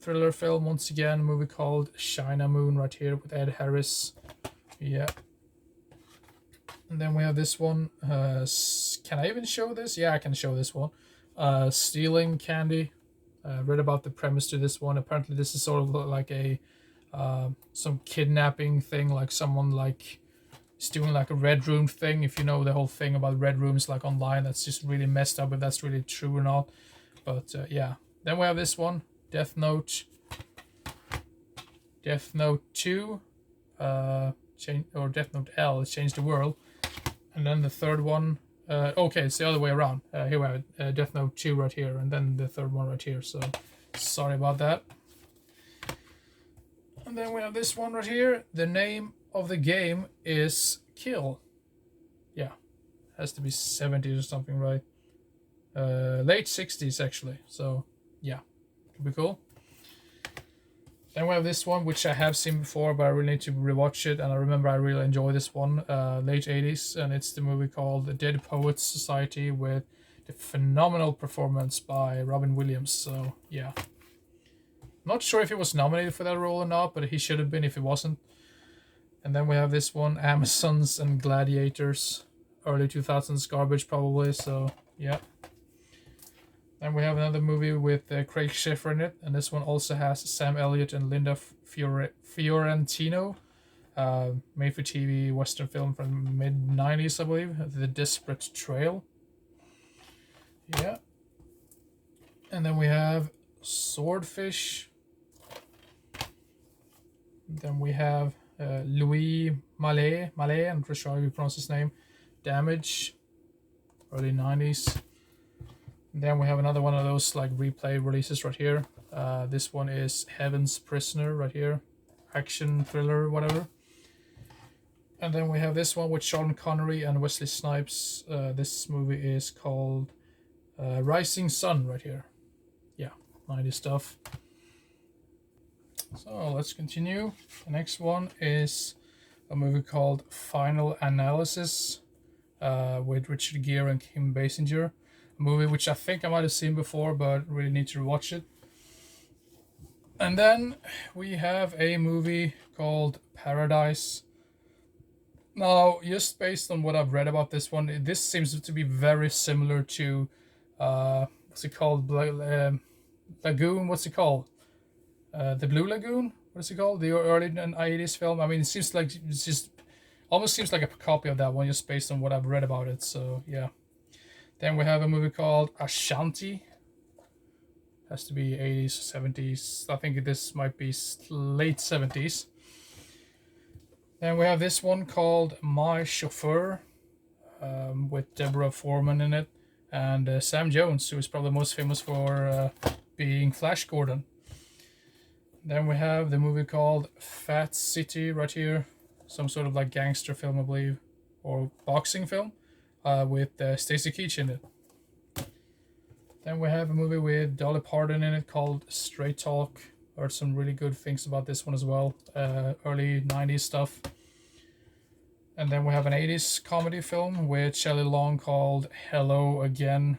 thriller film once again, a movie called China Moon right here with Ed Harris. Yeah. And then we have this one. Can I even show this? Yeah, I can show this one. Stealing Candy. Read about the premise to this one. Apparently this is sort of like a some kidnapping thing, like someone like is doing like a red room thing. If you know the whole thing about red rooms like online, that's just really messed up if that's really true or not. But yeah. Then we have this one, Death Note 2, or Death Note L, Change the World. And then the third one, okay, it's the other way around. Here we have it, Death Note 2 right here, and then the third one right here, so sorry about that. And then we have this one right here. The name of the game is Kill. Yeah, has to be 70s or something, right? Late 60s actually, so yeah, could be cool. Then we have this one, which I have seen before, but I really need to rewatch it, and I remember I really enjoy this one, late 80s, and it's the movie called The Dead Poets Society with the phenomenal performance by Robin Williams, so yeah. Not sure if he was nominated for that role or not, but he should have been if he wasn't. And then we have this one, Amazons and Gladiators. early 2000s garbage probably. So yeah. Then we have another movie with Craig Schiffer in it, and this one also has Sam Elliott and Linda Fiorentino. Made for TV Western film from mid 90s, I believe. The Desperate Trail. Yeah. And then we have Swordfish. Then we have Louis Malle, I'm not sure how you pronounce his name. Damage, early 90s. And then we have another one of those like replay releases right here. This one is Heaven's Prisoner right here. Action, thriller, whatever. And then we have this one with Sean Connery and Wesley Snipes. This movie is called Rising Sun right here. Yeah, 90s stuff. So let's continue. The next one is a movie called Final Analysis with Richard Gere and Kim Basinger. A movie which I think I might have seen before, but really need to watch it. And then we have a movie called Paradise. Now, just based on what I've read about this one, this seems to be very similar to what's it called? Lagoon. What's it called? The Blue Lagoon. What's it called? The early 80s film. I mean, it seems like it's just almost seems like a copy of that one, just based on what I've read about it. So yeah. Then we have a movie called Ashanti. Has to be 80s, 70s. I think this might be late 70s. Then we have this one called My Chauffeur, with Deborah Foreman in it, and Sam Jones, who is probably most famous for being Flash Gordon. Then we have the movie called Fat City right here, some sort of like gangster film, I believe, or boxing film, with Stacy Keach in it. Then we have a movie with Dolly Parton in it called Straight Talk. Heard some really good things about this one as well. Early 90s stuff. And then we have an 80s comedy film with Shelley Long called Hello Again.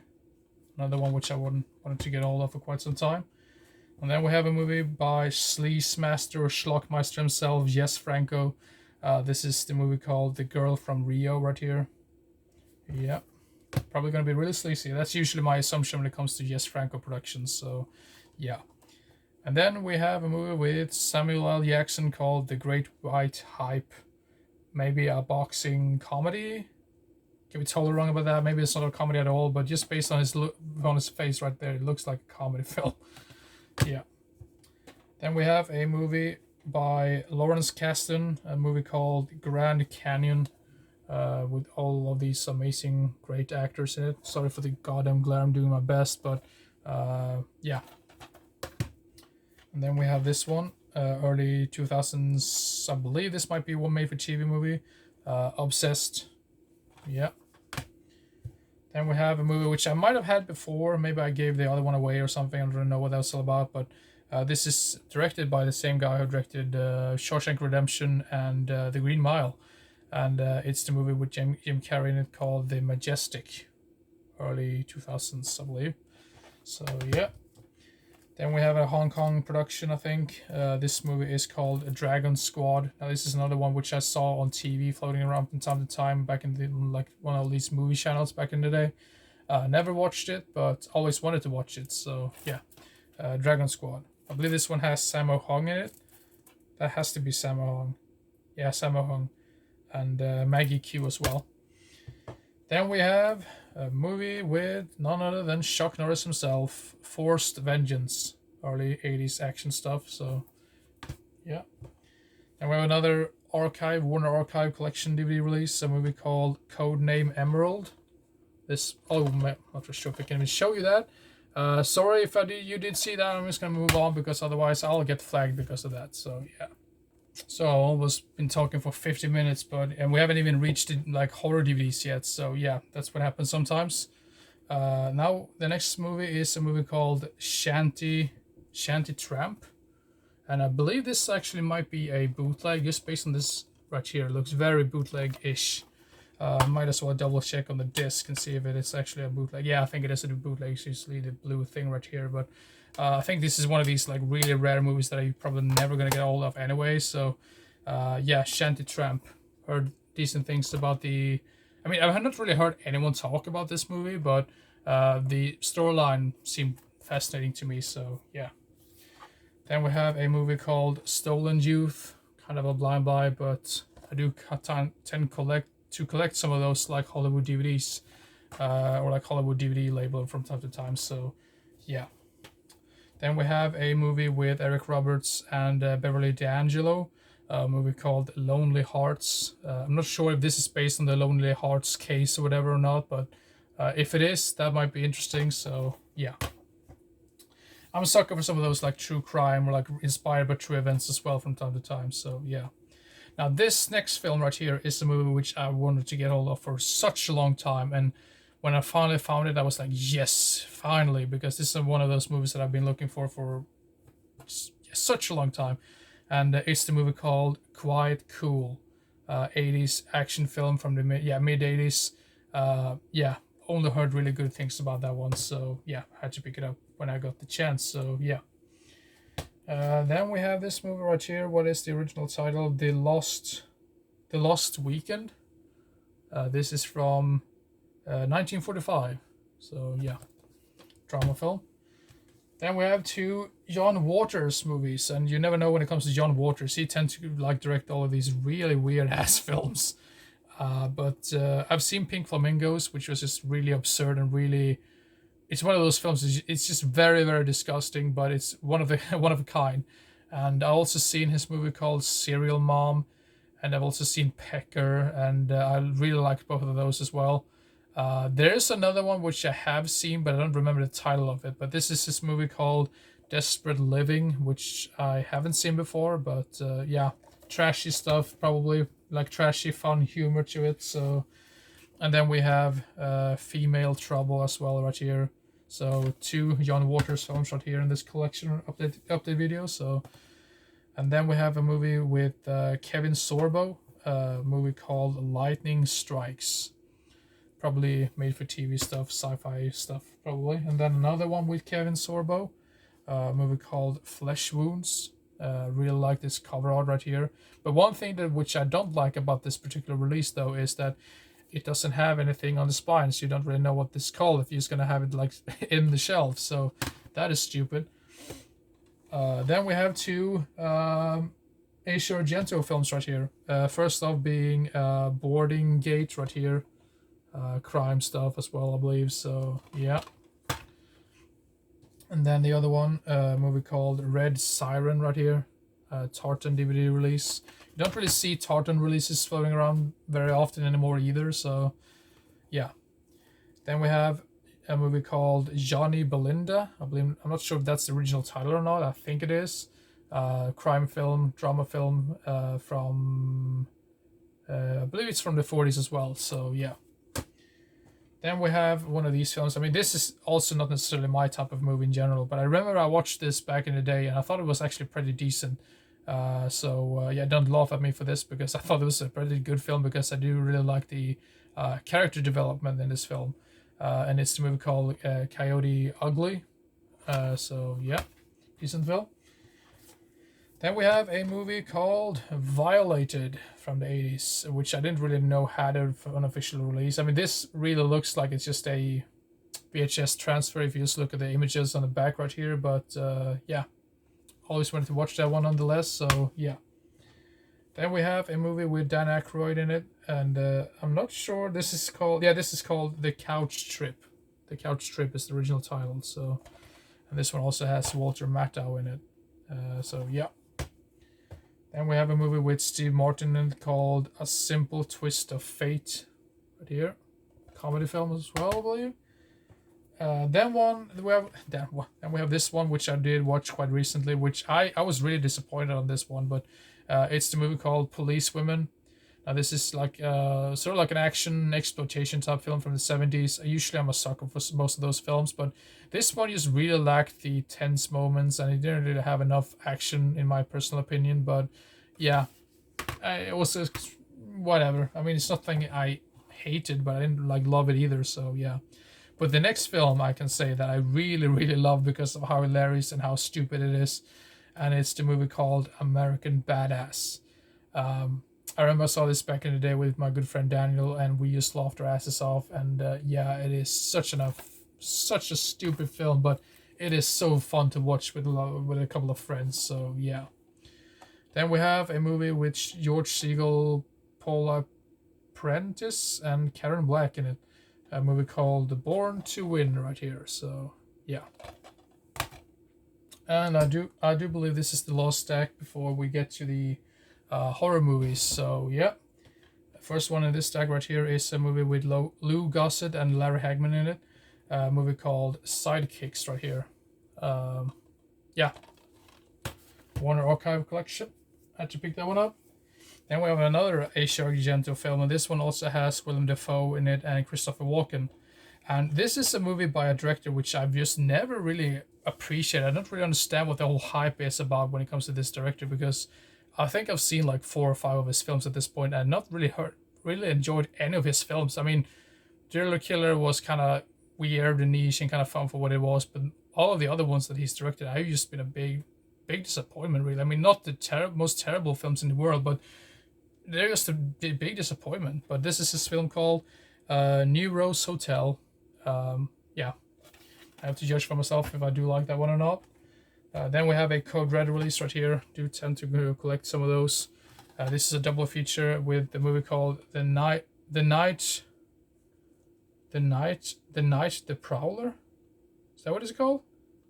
Another one which I wanted to get hold of for quite some time. And then we have a movie by Sleaze Master or Schlockmeister himself, Jess Franco. This is the movie called The Girl from Rio right here. Yeah. Probably going to be really sleazy. That's usually my assumption when it comes to Jess Franco productions. So, yeah. And then we have a movie with Samuel L. Jackson called The Great White Hype. Maybe a boxing comedy. Could be totally wrong about that. Maybe it's not a comedy at all, but just based on his face right there, it looks like a comedy film. Yeah. Then we have a movie by Lawrence Kasdan, a movie called Grand Canyon, with all of these amazing, great actors in it. Sorry for the goddamn glare, I'm doing my best, but yeah. And then we have this one, early 2000s, I believe this might be one made-for-TV movie, Obsessed. Yeah. Then we have a movie which I might have had before. Maybe I gave the other one away or something. I don't know what that was all about. But this is directed by the same guy who directed Shawshank Redemption and The Green Mile. And it's the movie with Jim Carrey in it called The Majestic. Early 2000s, I believe. So, yeah. Then we have a Hong Kong production, I think. This movie is called Dragon Squad. Now, this is another one which I saw on TV floating around from time to time back in the, like one of these movie channels back in the day. Never watched it, but always wanted to watch it. So, yeah. Dragon Squad. I believe this one has Sammo Hung in it. That has to be Sammo Hung. Yeah, Sammo Hung. And Maggie Q as well. Then we have a movie with none other than Chuck Norris himself, Forced Vengeance, early 80s action stuff. So, yeah. And we have another Warner Archive Collection DVD release, a movie called Codename Emerald. This, oh, I'm not sure if I can even show you that. Sorry if you did see that. I'm just going to move on because otherwise I'll get flagged because of that. So, yeah. So I've almost been talking for 50 minutes, and we haven't even reached like horror DVDs yet. So yeah, that's what happens sometimes. Now the next movie is a movie called Shanty Tramp, and I believe this actually might be a bootleg, just based on this right here. It looks very bootleg-ish. Might as well double check on the disc and see if it is actually a bootleg. Yeah, I think it is a bootleg. It's usually the blue thing right here, but. I think this is one of these like really rare movies that you're probably never gonna get hold of anyway. So, yeah, Shanty Tramp. Heard decent things about the I mean, I've not really heard anyone talk about this movie, but the storyline seemed fascinating to me. So yeah. Then we have a movie called Stolen Youth, kind of a blind buy, but I do tend to collect some of those like Hollywood DVDs, or like Hollywood DVD label from time to time. So yeah. Then we have a movie with Eric Roberts and Beverly D'Angelo, a movie called Lonely Hearts. I'm not sure if this is based on the Lonely Hearts case or whatever or not, but if it is, that might be interesting. So yeah. I'm a sucker for some of those like true crime or like inspired by true events as well from time to time. So yeah. Now this next film right here is a movie which I wanted to get hold of for such a long time, and when I finally found it, I was like, yes, finally, because this is one of those movies that I've been looking for such a long time, and it's the movie called Quiet Cool, 80s action film from the mid 80s. Yeah, only heard really good things about that one, so yeah, I had to pick it up when I got the chance. So yeah. Then we have this movie right here. What is the original title? The Lost Weekend. This is from 1945. So yeah, drama film. Then we have two John Waters movies, and you never know when it comes to John Waters. He tends to like direct all of these really weird ass films. But I've seen Pink Flamingos, which was just really absurd and really. It's one of those films. It's just very, very disgusting, but it's one of a kind. And I also seen his movie called Serial Mom, and I've also seen Pecker, and I really like both of those as well. There's another one which I have seen, but I don't remember the title of it. But this is his movie called Desperate Living, which I haven't seen before. But yeah, trashy stuff, probably like trashy fun humor to it. So, and then we have Female Trouble as well right here. So two John Waters films right here in this collection update video. So, and then we have a movie with Kevin Sorbo, a movie called Lightning Strikes. Probably made for TV stuff, sci-fi stuff, probably. And then another one with Kevin Sorbo, a movie called Flesh Wounds. Really like this cover art right here. But one thing that which I don't like about this particular release though is that it doesn't have anything on the spine, so you don't really know what this is called if you're just gonna have it like in the shelf. So that is stupid. Then we have two Asia Argento films right here. First off being Boarding Gate right here. Crime stuff as well, I believe. So yeah. And then the other one, a movie called Red Siren right here. Tartan DVD release. You don't really see Tartan releases floating around very often anymore either, so yeah. Then we have a movie called Johnny Belinda. I'm not sure if that's the original title or not. I think it is. Crime film, drama film from I believe it's from the 40s as well, so yeah. Then we have one of these films. I mean, this is also not necessarily my type of movie in general, but I remember I watched this back in the day and I thought it was actually pretty decent. Yeah, don't laugh at me for this because I thought it was a pretty good film because I do really like the character development in this film. And it's the movie called Coyote Ugly. So yeah, decent film. Then we have a movie called Violated from the 80s, which I didn't really know had an official release. I mean, this really looks like it's just a VHS transfer if you just look at the images on the back right here. But yeah, always wanted to watch that one nonetheless, so yeah. Then we have a movie with Dan Aykroyd in it, and I'm not sure this is called. Yeah, this is called The Couch Trip. The Couch Trip is the original title. So, and this one also has Walter Matthau in it. So yeah. Then we have a movie with Steve Martin in it called A Simple Twist of Fate. Right here, comedy film as well, I believe. Then we have this one which I did watch quite recently, which I was really disappointed on this one, but it's the movie called Police Women. Now this is like sort of like an action exploitation type film from the 70s. Usually I'm a sucker for most of those films, but this one just really lacked the tense moments and it didn't really have enough action in my personal opinion. But yeah, it was just whatever. I mean, it's nothing I hated, but I didn't like love it either. So yeah. But the next film I can say that I really, really love because of how hilarious and how stupid it is. And it's the movie called American Badass. I remember I saw this back in the day with my good friend Daniel, and we just laughed our asses off. And yeah, it is such a stupid film, but it is so fun to watch with with a couple of friends. So yeah. Then we have a movie with George Segal, Paula Prentice, and Karen Black in it. A movie called Born to Win right here. So yeah. And I do believe this is the last stack before we get to the horror movies. So yeah, the first one in this stack right here is a movie with Lou Gossett and Larry Hagman in it. A movie called Sidekicks right here. Yeah, Warner Archive Collection. Had to pick that one up. Then we have another Asia Argento film, and this one also has Willem Dafoe in it and Christopher Walken. And this is a movie by a director which I've just never really appreciated. I don't really understand what the whole hype is about when it comes to this director, because I think I've seen like 4 or 5 of his films at this point and not really enjoyed any of his films. I mean, Serial Killer was kind of weird and niche and kind of fun for what it was, but all of the other ones that he's directed, I've just been a big disappointment, really. I mean, not the most terrible films in the world, but they're just a big disappointment. But this is his film called New Rose Hotel. Yeah, I have to judge for myself if I do like that one or not. Then we have a Code Red release right here. Do tend to collect some of those. This is a double feature with the movie called The Night the Prowler. Is that what it's called?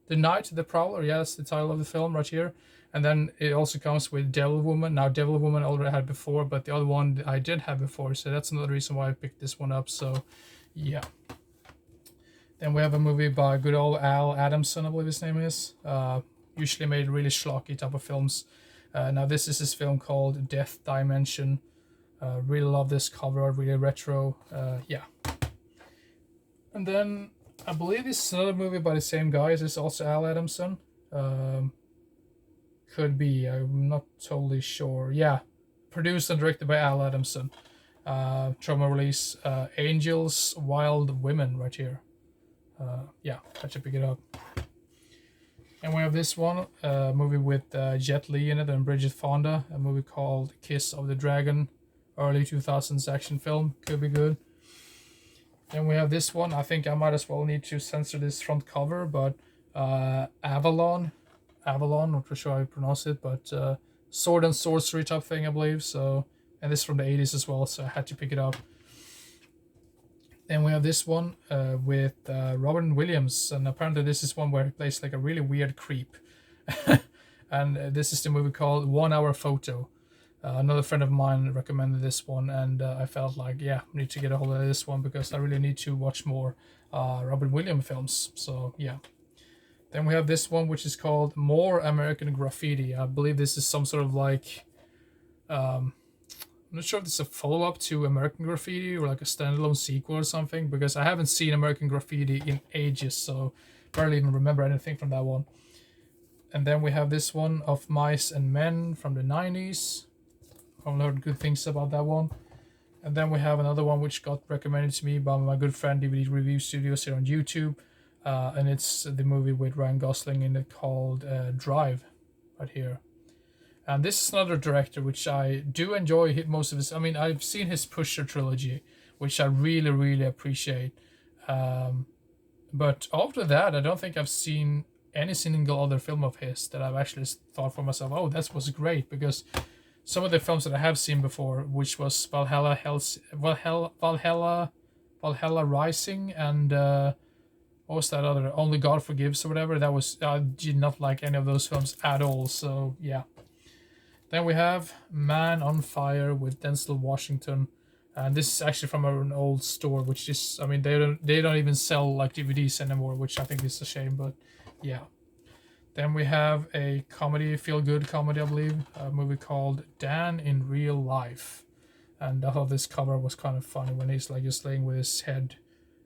The Night the Prowler. Yeah, that's the title of the film right here. And then it also comes with Devil Woman. Now, Devil Woman I already had before, but the other one I did have before, so that's another reason why I picked this one up. So, yeah. Then we have a movie by good old Al Adamson, I believe his name is. Usually made really schlocky type of films. Now this is his film called Death Dimension. Really love this cover, really retro. Yeah. And then I believe this is another movie by the same guy. Is this also Al Adamson? Could be. I'm not totally sure. Yeah. Produced and directed by Al Adamson. Trauma release. Angels, Wild Women right here. Yeah, I should pick it up. And we have this one, a movie with Jet Li in it and Bridget Fonda, a movie called Kiss of the Dragon, early 2000s action film, could be good. Then we have this one, I think I might as well need to censor this front cover, but Avalon, not for sure how you pronounce it, but sword and sorcery type thing, I believe, so, and this is from the 80s as well, so I had to pick it up. Then we have this one with Robin Williams, and apparently this is one where he plays like a really weird creep. And this is the movie called 1 Hour Photo. Another friend of mine recommended this one, and I felt like, yeah, I need to get a hold of this one because I really need to watch more Robin Williams films. So, yeah. Then we have this one, which is called More American Graffiti. I believe this is some sort of like... I'm not sure if it's a follow-up to American Graffiti or like a standalone sequel or something, because I haven't seen American Graffiti in ages, so barely even remember anything from that one. And then we have this one, Of Mice and Men, from the 90s. I've heard good things about that one. And then we have another one which got recommended to me by my good friend DVD Review Studios here on YouTube. And it's the movie with Ryan Gosling in it called Drive, right here. And this is another director which I do enjoy most of his. I mean, I've seen his Pusher trilogy, which I really, really appreciate. But after that, I don't think I've seen any single other film of his that I've actually thought for myself, oh, that was great. Because some of the films that I have seen before, which was Valhalla Rising, and what was that other? Only God Forgives or whatever. That was, I did not like any of those films at all. So yeah. Then we have Man on Fire with Denzel Washington, and this is actually from an old store, which is, I mean, they don't even sell like DVDs anymore, which I think is a shame, but yeah. Then we have a comedy, feel-good comedy, I believe, a movie called Dan in Real Life, and I thought this cover was kind of funny when he's like just laying with his head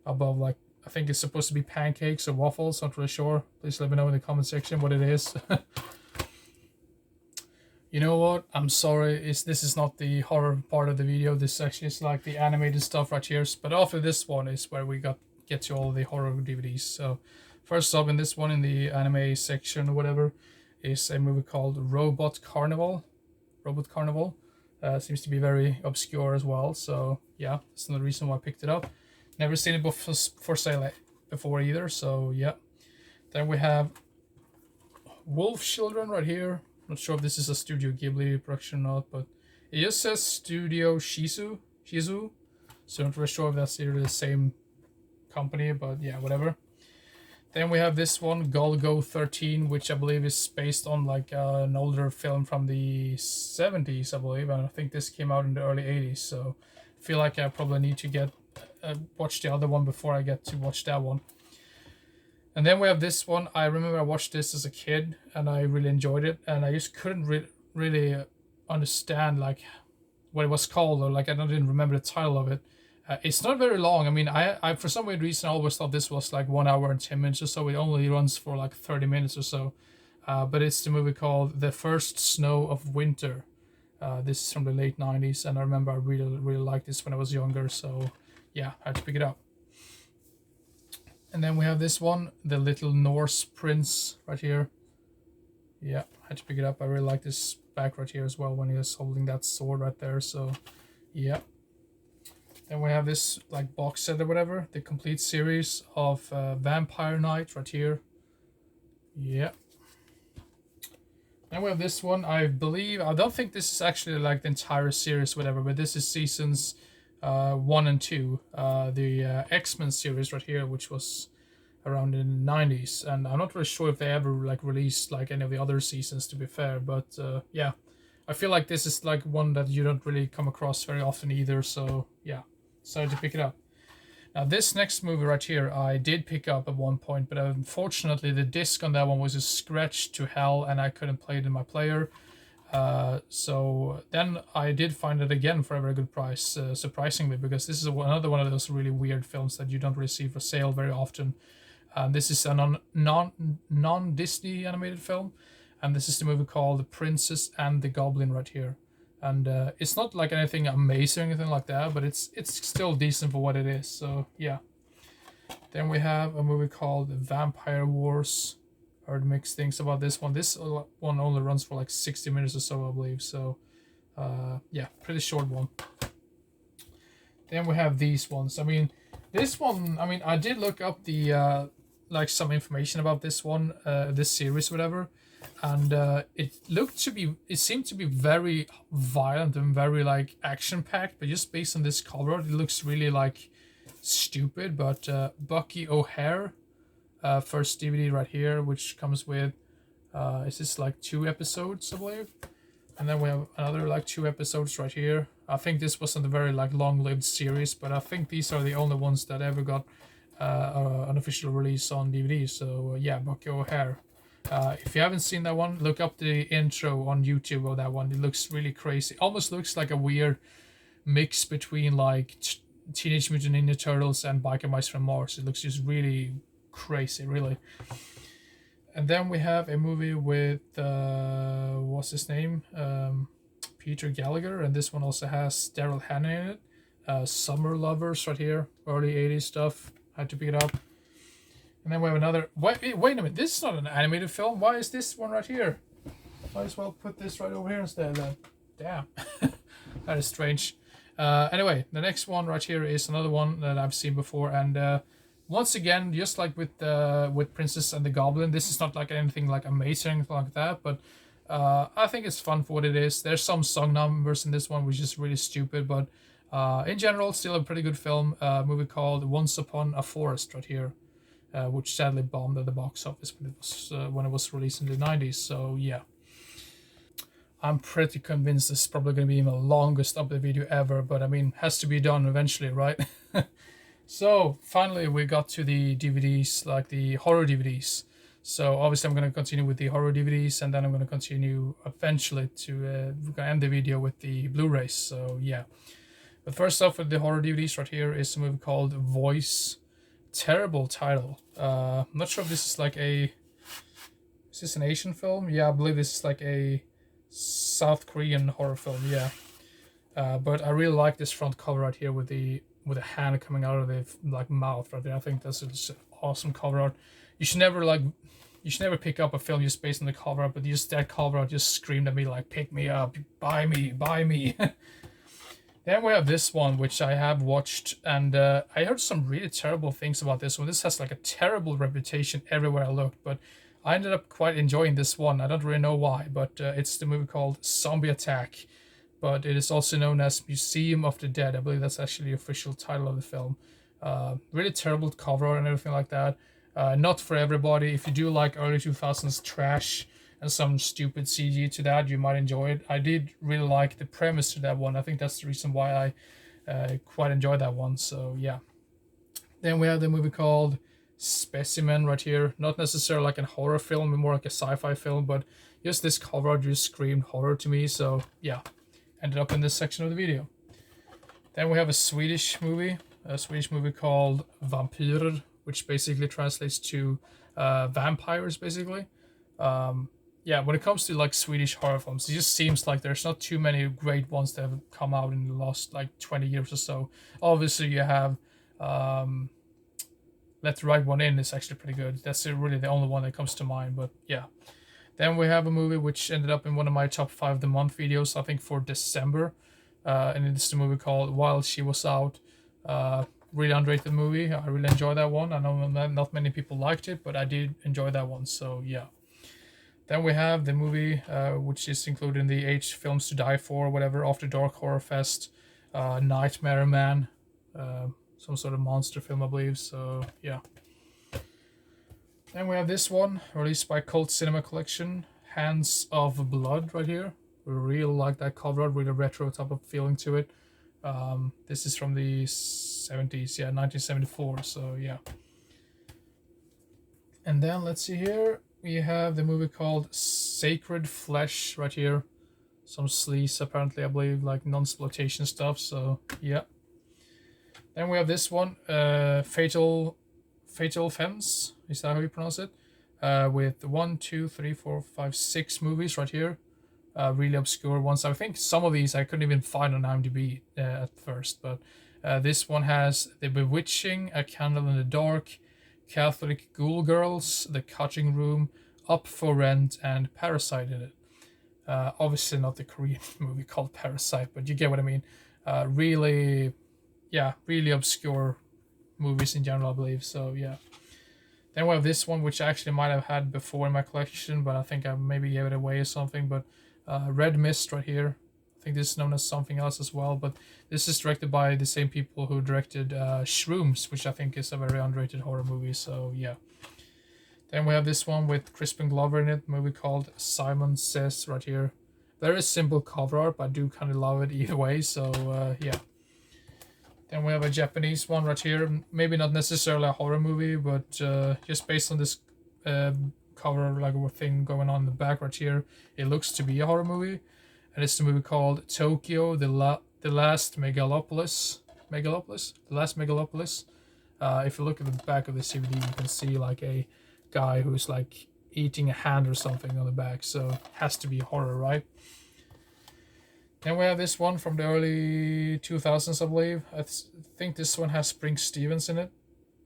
above, like, I think it's supposed to be pancakes or waffles, not really sure. Please let me know in the comment section what it is. You know what? I'm sorry. This is not the horror part of the video. This actually is like the animated stuff right here. But after this one is where we get to all the horror DVDs. So first up in this one, in the anime section or whatever, is a movie called Robot Carnival. Seems to be very obscure as well. So yeah, that's another reason why I picked it up. Never seen it for sale before either. So yeah. Then we have Wolf Children right here. Not sure if this is a Studio Ghibli production or not, but it just says Studio Shizu. So I'm not really sure if that's either the same company, but yeah, whatever. Then we have this one, Golgo 13, which I believe is based on like an older film from the 70s, I believe, and I think this came out in the early 80s. So I feel like I probably need to get watch the other one before I get to watch that one. And then we have this one. I remember I watched this as a kid and I really enjoyed it, and I just couldn't really understand like what it was called, or like I didn't remember the title of it. It's not very long. I mean, I for some weird reason I always thought this was like 1 hour and 10 minutes or so. It only runs for like 30 minutes or so. But it's the movie called The First Snow of Winter. This is from the late 90s, and I remember I really liked this when I was younger. So yeah, I had to pick it up. And then we have this one, The Little Norse Prince, right here. Yeah, I had to pick it up. I really like this back right here as well when he was holding that sword right there. So yeah. Then we have this like box set or whatever, the complete series of Vampire Knight right here. Yeah. Then we have this one. I don't think this is actually like the entire series, whatever, but this is seasons 1 and 2. The X-Men series right here, which was around in the 90s, and I'm not really sure if they ever like released like any of the other seasons, to be fair, but yeah, I feel like this is like one that you don't really come across very often either. So yeah, decided to pick it up. Now this next movie right here I did pick up at one point, but unfortunately the disc on that one was just scratched to hell and I couldn't play it in my player. So then I did find it again for a very good price, surprisingly, because this is another one of those really weird films that you don't really see for sale very often. This is a non-Disney animated film, and this is the movie called The Princess and the Goblin right here. And it's not like anything amazing or anything like that, but it's still decent for what it is. So yeah. Then we have a movie called Vampire Wars. Heard mixed things about this one. This one only runs for like 60 minutes or so, I believe. So yeah, pretty short one. Then we have these ones. I mean, this one, I mean, I did look up the like some information about this one, this series, whatever, and it seemed to be very violent and very like action packed, but just based on this cover, it looks really like stupid. But Bucky O'Hare, first DVD right here, which comes with is this like 2 episodes, I believe, and then we have another like 2 episodes right here. I think this wasn't a very like long-lived series, but I think these are the only ones that ever got an official release on DVD. So yeah, Bucky O'Hare. If you haven't seen that one, look up the intro on YouTube of that one. It looks really crazy. Almost looks like a weird mix between like Teenage Mutant Ninja Turtles and Biker Mice from Mars. It looks just really crazy, really. And then we have a movie with what's his name? Peter Gallagher, and this one also has Daryl Hannah in it. Summer Lovers right here, early 80s stuff. Had to pick it up. And then we have another. Wait a minute, this is not an animated film. Why is this one right here? Might as well put this right over here instead then. Damn. That is strange. Anyway, the next one right here is another one that I've seen before, and once again, just like with Princess and the Goblin, this is not like anything like amazing or anything like that, but I think it's fun for what it is. There's some song numbers in this one which is really stupid, but in general, still a pretty good film. Movie called Once Upon a Forest right here, which sadly bombed at the box office when it was released in the 90s. So yeah, I'm pretty convinced this is probably going to be the longest upload video ever, but I mean, has to be done eventually, right? So finally we got to the DVDs, like the horror DVDs. So obviously I'm going to continue with the horror DVDs, and then I'm going to continue eventually to we're going to end the video with the Blu-rays. So yeah. But first off, with the horror DVDs right here is a movie called Voice. Terrible title. I'm not sure if this is like is this an Asian film? Yeah, I believe this is like a South Korean horror film. Yeah. But I really like this front cover right here with a hand coming out of the like mouth right there. I think that's just awesome cover art. You should never like you should never pick up a film just based on the cover art, but just that cover art just screamed at me like, pick me up, buy me, buy me. Then we have this one, which I have watched, and I heard some really terrible things about this one. This has like a terrible reputation everywhere I looked, but I ended up quite enjoying this one. I don't really know why, but it's the movie called Zombie Attack, but it is also known as Museum of the Dead. I believe that's actually the official title of the film. Really terrible cover art and everything like that. Not for everybody. If you do like early 2000s trash and some stupid CG to that, you might enjoy it. I did really like the premise to that one. I think that's the reason why I quite enjoyed that one. So yeah. Then we have the movie called Specimen right here. Not necessarily like a horror film, more like a sci-fi film, but just this cover art just screamed horror to me. So yeah, ended up in this section of the video. Then we have a Swedish movie called Vampyrer, which basically translates to vampires, basically. Yeah, when it comes to like Swedish horror films, it just seems like there's not too many great ones that have come out in the last like 20 years or so. Obviously, you have Let the Right One In is actually pretty good. That's really the only one that comes to mind, but yeah. Then we have a movie which ended up in one of my top 5 of the month videos, I think for December. And it's the movie called While She Was Out. Really underrated movie. I really enjoyed that one. I know not many people liked it, but I did enjoy that one, so yeah. Then we have the movie, which is included in the H Films to Die For, whatever, After Dark Horror Fest, Nightmare Man, some sort of monster film, I believe, so yeah. Then we have this one, released by Cult Cinema Collection, Hands of Blood, right here. We really like that cover art, really retro type of feeling to it. This is from the 70s, yeah, 1974, so yeah. And then let's see here. We have the movie called Sacred Flesh right here. Some sleaze, apparently, I believe, like non-exploitation stuff, so yeah. Then we have this one, Fatal Femmes, is that how you pronounce it? With 1, 2, 3, 4, 5, 6 movies right here. Really obscure ones. I think some of these I couldn't even find on IMDb at first, but this one has The Bewitching, A Candle in the Dark, Catholic Ghoul Girls, The Cutting Room, Up for Rent, and Parasite in it. Obviously not the Korean movie called Parasite, but you get what I mean. Really obscure movies in general, I believe, so yeah. Then we have this one, which I actually might have had before in my collection, but I think I maybe gave it away or something, but Red Mist right here. I think this is known as something else as well, but this is directed by the same people who directed Shrooms, which I think is a very underrated horror movie, so yeah. Then we have this one with Crispin Glover in it, a movie called Simon Says right here. Very simple cover art, but I do kind of love it either way, so yeah. Then we have a Japanese one right here, maybe not necessarily a horror movie, but just based on this cover, like a thing going on in the back right here, it looks to be a horror movie, and it's the movie called Tokyo, the Last Megalopolis. The Last Megalopolis. If you look at the back of the DVD, you can see like a guy who's like eating a hand or something on the back, so it has to be horror, right? Then we have this one from the early 2000s, I believe. I think this one has Spring Stevens in it.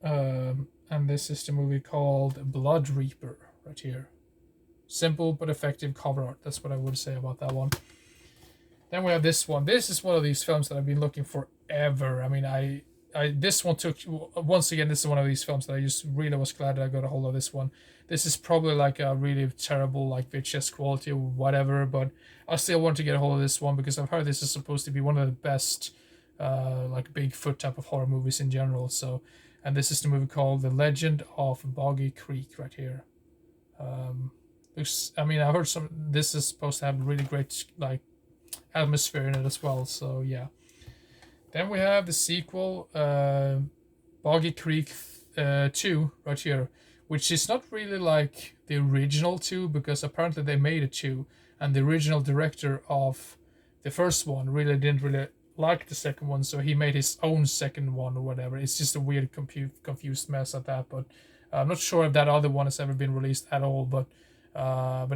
And this is the movie called Blood Reaper, right here. Simple but effective cover art. That's what I would say about that one. Then we have this one. This is one of these films that I've been looking for ever. I mean, this one took, once again, this is one of these films that I just really was glad that I got a hold of this one. This is probably like a really terrible like VHS quality or whatever, but I still want to get a hold of this one because I've heard this is supposed to be one of the best like Bigfoot type of horror movies in general. So, and this is the movie called The Legend of Boggy Creek right here. I mean, I heard this is supposed to have really great like atmosphere in it as well, so yeah. Then we have the sequel, Boggy Creek 2 right here, which is not really like the original 2 because apparently they made a 2, and the original director of the first one didn't really like the second one, so he made his own second one or whatever. It's just a weird confused mess at that, but I'm not sure if that other one has ever been released at all, but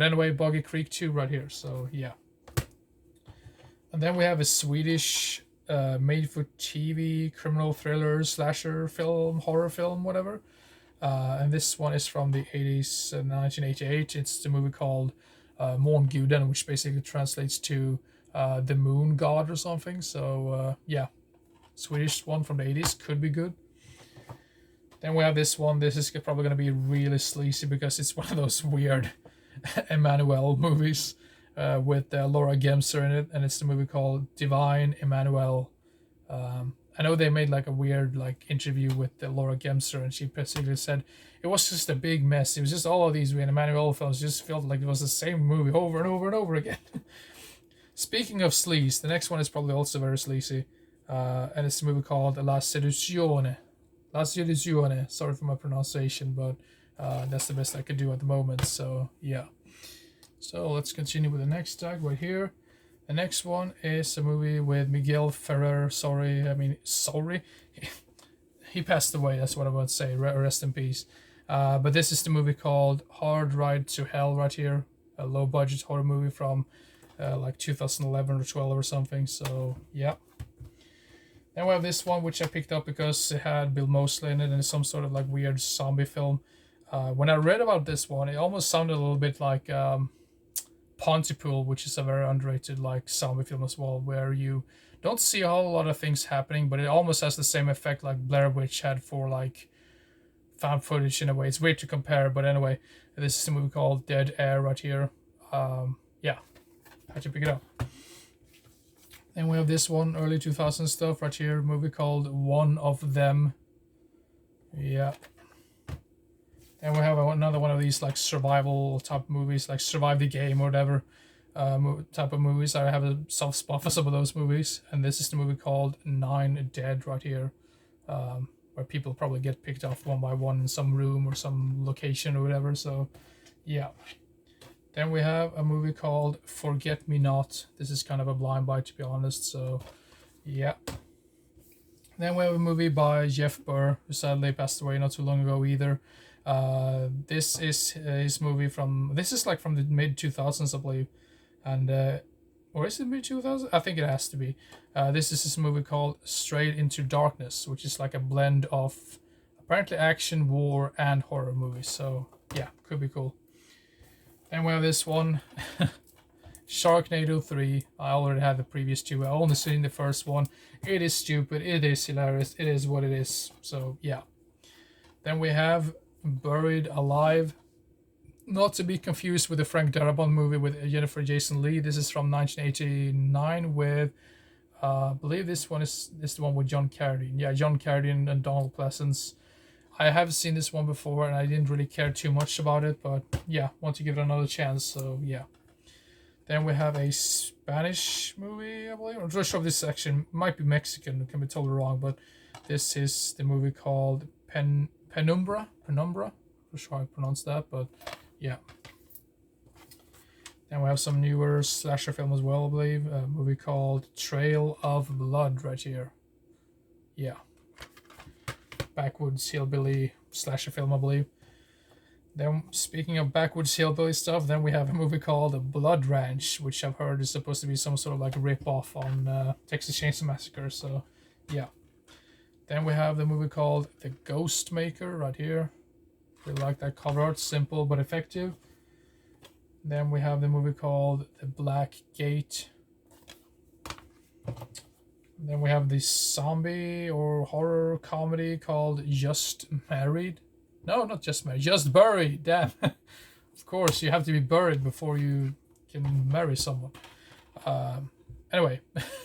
anyway, Boggy Creek 2 right here, so yeah. And then we have a Swedish made-for-TV criminal thriller slasher film, horror film, whatever, And this one is from the 80s, 1988. It's the movie called Månguden, which basically translates to the moon god or something. So yeah, Swedish one from the 80s, could be good. Then we have this one. This is probably going to be really sleazy because it's one of those weird Emmanuel movies with Laura Gemser in it, and it's the movie called Divine Emmanuel. I know they made like a weird like interview with Laura Gemser, and she basically said it was just a big mess. It was just all of these weird Emmanuel films just felt like it was the same movie over and over and over again. Speaking of sleaze, the next one is probably also very sleazy, and it's a movie called La Seduzione. La Seduzione. Sorry for my pronunciation, but that's the best I could do at the moment. So yeah. So let's continue with the next tag right here. The next one is a movie with Miguel Ferrer. Sorry. He passed away. That's what I would say. Rest in peace. But this is the movie called Hard Ride to Hell right here. A low budget horror movie from like 2011 or 12 or something. So yeah. Then we have this one, which I picked up because it had Bill Moseley in it, and it's some sort of like weird zombie film. When I read about this one, it almost sounded a little bit like Pontypool, which is a very underrated like zombie film as well, where you don't see a whole lot of things happening, but it almost has the same effect like Blair Witch had for like found footage in a way. It's weird to compare, but anyway, this is a movie called Dead Air right here. Yeah, had to pick it up. Then we have this one, early 2000s stuff right here, a movie called One of Them. Yeah. And we have another one of these like survival type movies, like Survive the Game or whatever type of movies. I have a soft spot for some of those movies. And this is the movie called 9 Dead right here, where people probably get picked off one by one in some room or some location or whatever. So yeah. Then we have a movie called Forget Me Not. This is kind of a blind buy, to be honest. So yeah. Then we have a movie by Jeff Burr, who sadly passed away not too long ago either. This is his movie from, this is like from the mid 2000s, I believe, and or is it mid 2000s? I think it has to be. This is his movie called Straight into Darkness, which is like a blend of apparently action, war, and horror movies. So yeah, could be cool. And we have this one, Sharknado 3. I already had the previous two. I only seen the first one. It is stupid. It is hilarious. It is what it is. So yeah. Then we have Buried Alive. Not to be confused with the Frank Darabont movie with Jennifer Jason Leigh. This is from 1989 with, I believe this one is the one with John Carradine. Yeah, John Carradine and Donald Pleasence. I have seen this one before and I didn't really care too much about it, but yeah, want to give it another chance, so yeah. Then we have a Spanish movie, I believe. I'm not sure if this section might be Mexican, can be totally wrong, but this is the movie called Penumbra. I'm not sure how I pronounce that, but yeah. Then we have some newer slasher film as well, I believe. A movie called Trail of Blood right here. Yeah. Backwoods hillbilly slasher film, I believe. Then, speaking of backwoods hillbilly stuff, then we have a movie called Blood Ranch, which I've heard is supposed to be some sort of like rip-off on Texas Chainsaw Massacre, so yeah. Then we have the movie called The Ghost Maker right here. Really like that cover art, simple but effective. Then we have the movie called The Black Gate. Then we have this zombie or horror comedy called Just Married. No, not Just Married, Just Buried. Damn. Of course, you have to be buried before you can marry someone. Anyway,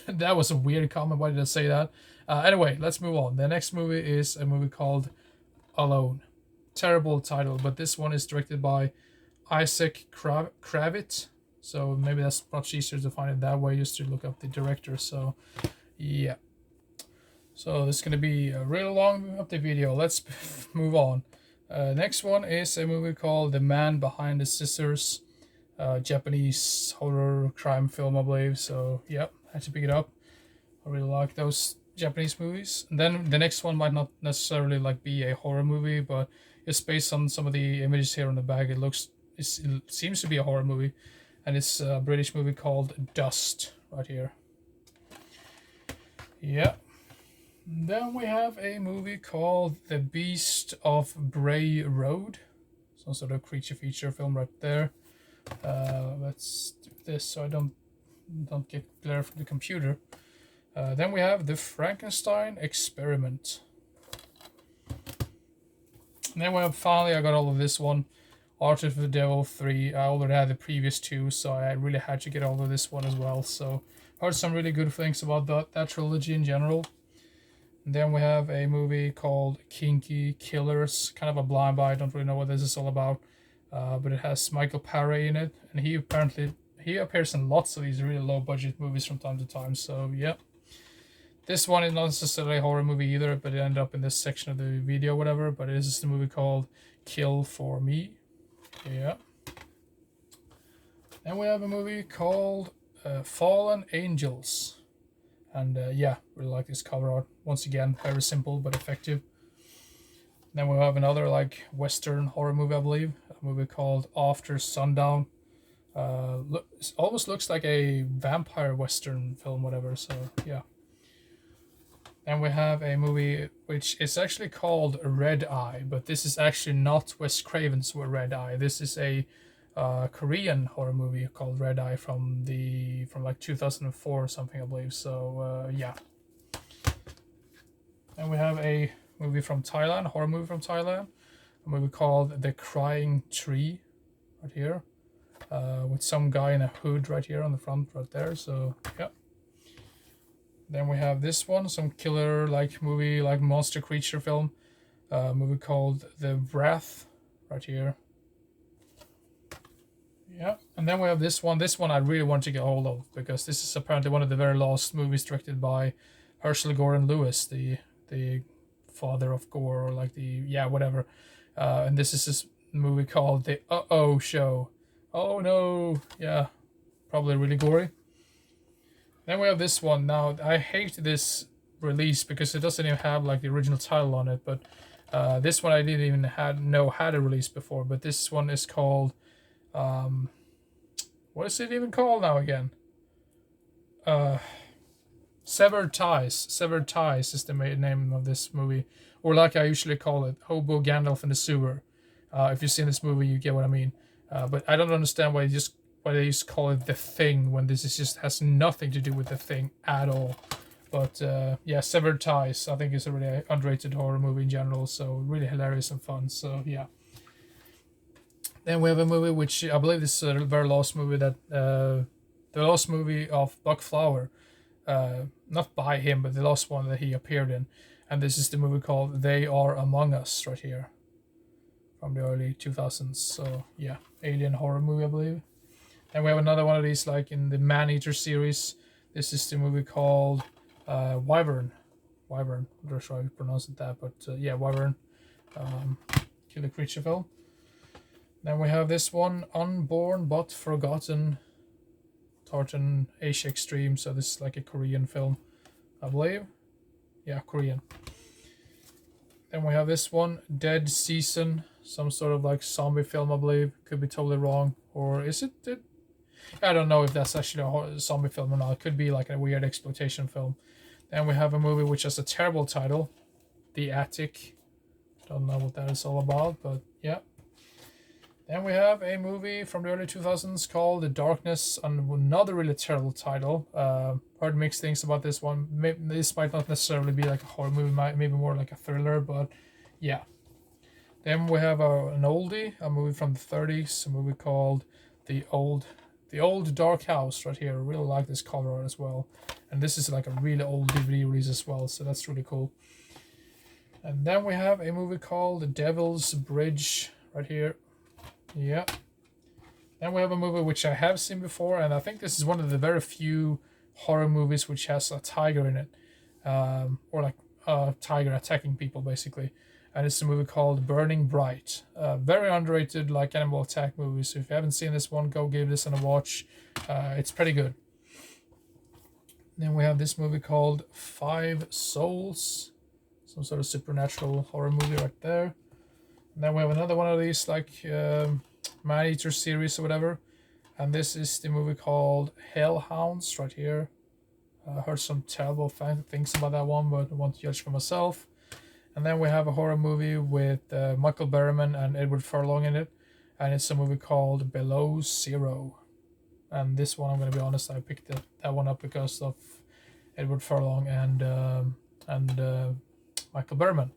that was a weird comment. Why did I say that? Anyway, let's move on. The next movie is a movie called Alone. Terrible title, but this one is directed by Isaac Kravitz. So maybe that's much easier to find it that way, just to look up the director. So yeah. So this is going to be a really long update video. Let's move on. Next one is a movie called The Man Behind the Scissors. Japanese horror crime film, I believe. So yeah, I had to pick it up. I really like those Japanese movies. And then the next one might not necessarily like be a horror movie, but it's based on some of the images here on the back. It seems to be a horror movie, and it's a British movie called Dust right here. Yeah. Then we have a movie called The Beast of Bray Road. Some sort of creature feature film right there. Let's do this so I don't get glare from the computer. Then we have The Frankenstein Experiment. And then we have finally, I got all of this one. Art of the Devil 3. I already had the previous two, so I really had to get all of this one as well. So heard some really good things about that trilogy in general. And then we have a movie called Kinky Killers, kind of a blind buy. I don't really know what this is all about, but it has Michael Paré in it, and he appears in lots of these really low budget movies from time to time. So yeah, this one is not necessarily a horror movie either, but it ended up in this section of the video, whatever. But it is a movie called Kill for Me. Yeah. Then we have a movie called Fallen Angels. And yeah, really like this cover art. Once again, very simple but effective. Then we have another like Western horror movie, I believe. A movie called After Sundown. It almost looks like a vampire Western film, whatever. So yeah. Then we have a movie which is actually called Red Eye, but this is actually not Wes Craven's Red Eye. This is a Korean horror movie called Red Eye from like 2004 or something, I believe. So yeah. And we have a movie from Thailand, horror movie from Thailand, a movie called The Crying Tree, right here, with some guy in a hood right here on the front, right there. So yeah. Then we have this one, some killer like movie, like monster creature film, movie called The Wrath, right here. Yeah, and then we have this one. This one I really want to get hold of because this is apparently one of the very last movies directed by Herschel Gordon Lewis, the father of gore, or like whatever. And this is this movie called The Uh-Oh Show. Oh no, yeah, probably really gory. Then we have this one. Now I hate this release because it doesn't even have like the original title on it. But this one I didn't even know had a release before. But this one is called what is it even called now again? Severed Ties. Severed Ties is the name of this movie, or like I usually call it, Hobo Gandalf in the Sewer. If you've seen this movie, you get what I mean. But I don't understand why they used to call it The Thing when this is just has nothing to do with The Thing at all. But yeah, Severed Ties I think is a really underrated horror movie in general. So really hilarious and fun. So yeah. Then we have a movie which I believe this is the very last movie that the last movie of Buck Flower, not by him, but the last one that he appeared in, and this is the movie called They Are Among Us, right here, from the early 2000s. So yeah, alien horror movie, I believe. And we have another one of these like in the Man-Eater series. This is the movie called Wyvern. Wyvern. I'm not sure how you pronounce it that, but yeah, Wyvern. Killer creature film. Then we have this one, Unborn But Forgotten, Tartan Asia Extreme. So this is like a Korean film, I believe. Yeah, Korean. Then we have this one, Dead Season, some sort of like zombie film, I believe. Could be totally wrong. Or is it? I don't know if that's actually a zombie film or not. It could be like a weird exploitation film. Then we have a movie which has a terrible title, The Attic. Don't know what that is all about, but yeah. Then we have a movie from the early 2000s called The Darkness, and another really terrible title. Heard mixed things about this one. This might not necessarily be like a horror movie, maybe more like a thriller, but yeah. Then we have an oldie, a movie from the 30s, a movie called The Old Dark House, right here. I really like this cover art as well. And this is like a really old DVD release as well, so that's really cool. And then we have a movie called The Devil's Bridge, right here. Yeah. Then we have a movie which I have seen before, and I think this is one of the very few horror movies which has a tiger in it, or like a tiger attacking people basically. And it's a movie called Burning Bright. Very underrated like animal attack movie. So if you haven't seen this one, go give this a watch. It's pretty good. Then we have this movie called Five Souls, some sort of supernatural horror movie right there. And then we have another one of these like Man-Eater series or whatever, and this is the movie called Hellhounds right here. I heard some terrible things about that one, but I want to judge for myself. And then we have a horror movie with Michael Berryman and Edward Furlong in it, and it's a movie called Below Zero. And this one, I'm gonna be honest, I picked that one up because of Edward Furlong and Michael Berryman.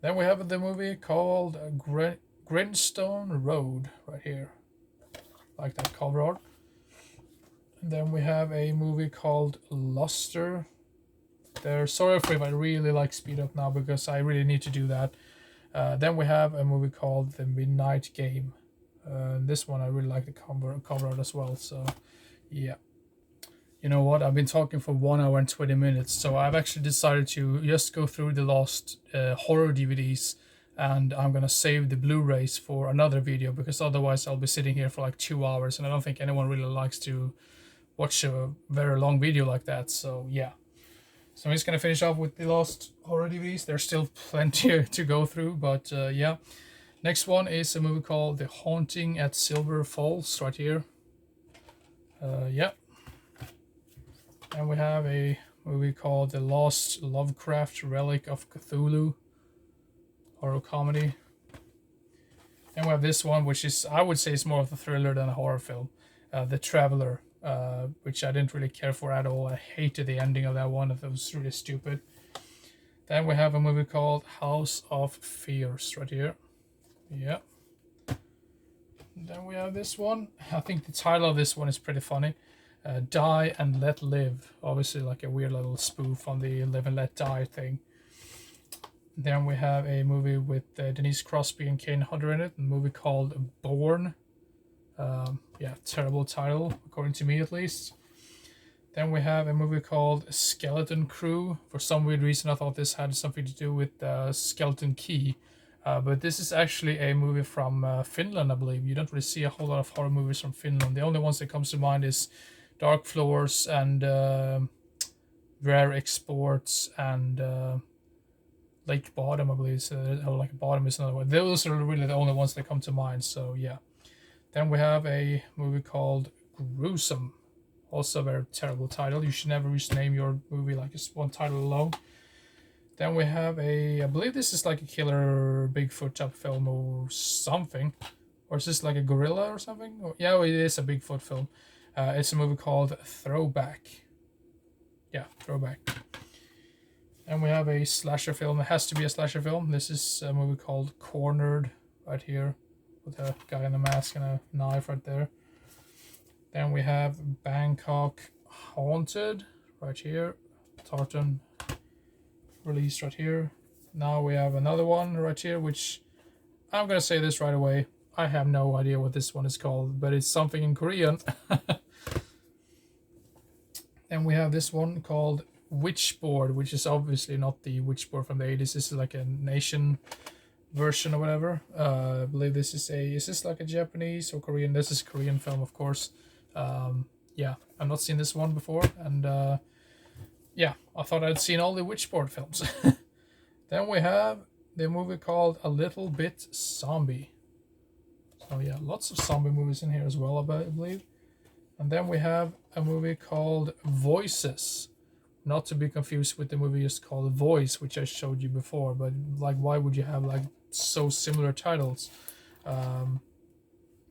Then we have the movie called Grindstone Road right here, like that cover art. And then we have a movie called Luster. Sorry if I really like speed up now because I really need to do that. Then we have a movie called The Midnight Game. This one I really like the cover art as well. So yeah. You know what? I've been talking for 1 hour and 20 minutes, so I've actually decided to just go through the last horror DVDs, and I'm gonna save the Blu-rays for another video because otherwise I'll be sitting here for like 2 hours, and I don't think anyone really likes to watch a very long video like that. So yeah. So I'm just gonna finish off with the last horror DVDs. There's still plenty to go through, but yeah. Next one is a movie called The Haunting at Silver Falls right here. Yeah. And we have a movie called The Lost Lovecraft Relic of Cthulhu, horror comedy. And we have this one, which is, I would say, is more of a thriller than a horror film, The Traveler, which I didn't really care for at all. I hated the ending of that one. It was really stupid. Then we have a movie called House of Fears right here. Yeah. And then we have this one. I think the title of this one is pretty funny. Die and Let Live. Obviously like a weird little spoof on the Live and Let Die thing. Then we have a movie with Denise Crosby and Kane Hodder in it. A movie called Born. Yeah, terrible title, according to me at least. Then we have a movie called Skeleton Crew. For some weird reason I thought this had something to do with Skeleton Key. But this is actually a movie from Finland, I believe. You don't really see a whole lot of horror movies from Finland. The only ones that comes to mind is Dark Floors and Rare Exports and Lake Bottom, I believe. So, like Bottom is another one. Those are really the only ones that come to mind. So yeah. Then we have a movie called Gruesome. Also a very terrible title. You should never just name your movie like just one title alone. Then we have I believe this is like a killer Bigfoot type film or something. Or is this like a gorilla or something? Yeah, it is a Bigfoot film. It's a movie called Throwback. Yeah, Throwback. And we have a slasher film. It has to be a slasher film. This is a movie called Cornered right here. With a guy in a mask and a knife right there. Then we have Bangkok Haunted right here. Tartan released right here. Now we have another one right here, which I'm gonna say this right away. I have no idea what this one is called, but it's something in Korean. And we have this one called Witchboard, which is obviously not the Witchboard from the 80s. This is like a nation version or whatever. I believe this is this like a Japanese or Korean? This is a Korean film, of course. Yeah, I've not seen this one before, and yeah, I thought I'd seen all the Witchboard films. Then we have the movie called A Little Bit Zombie. So yeah, lots of zombie movies in here as well, I believe. And then we have a movie called Voices. Not to be confused with the movie just called Voice, which I showed you before. But like, why would you have like so similar titles?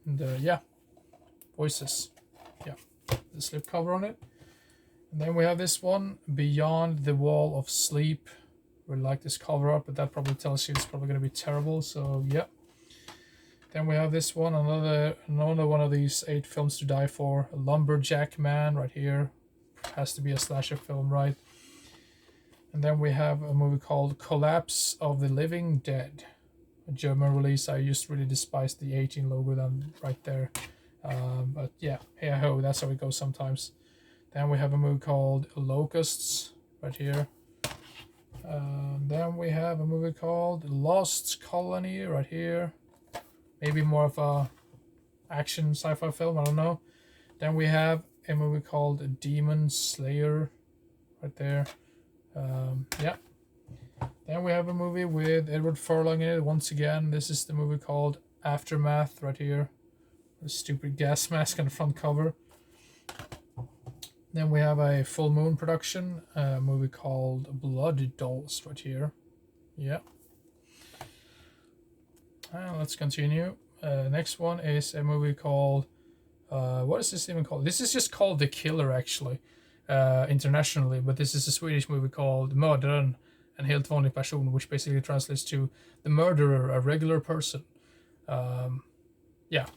Yeah, Voices. Yeah, the slipcover on it. And then we have this one, Beyond the Wall of Sleep. Really like this cover art, but that probably tells you it's probably going to be terrible. So yeah. Then we have this one, another one of these 8 films to die for. Lumberjack Man right here. Has to be a slasher film, right? And then we have a movie called Collapse of the Living Dead. A German release. I just really despise the 18 logo then right there. But yeah, hey ho, that's how it goes sometimes. Then we have a movie called Locusts right here. Then we have a movie called Lost Colony right here. Maybe more of a action sci-fi film, I don't know. Then we have a movie called Demon Slayer right there. Yeah. Then we have a movie with Edward Furlong in it once again. This is the movie called Aftermath right here. A stupid gas mask on the front cover. Then we have a Full Moon production, a movie called Blood Dolls right here. Yeah. Let's continue. Next one is a movie called, what is this even called? This is just called The Killer, actually, internationally, but this is a Swedish movie called Mördaren, en helt vanlig person, which basically translates to The Murderer, a regular person. Yeah,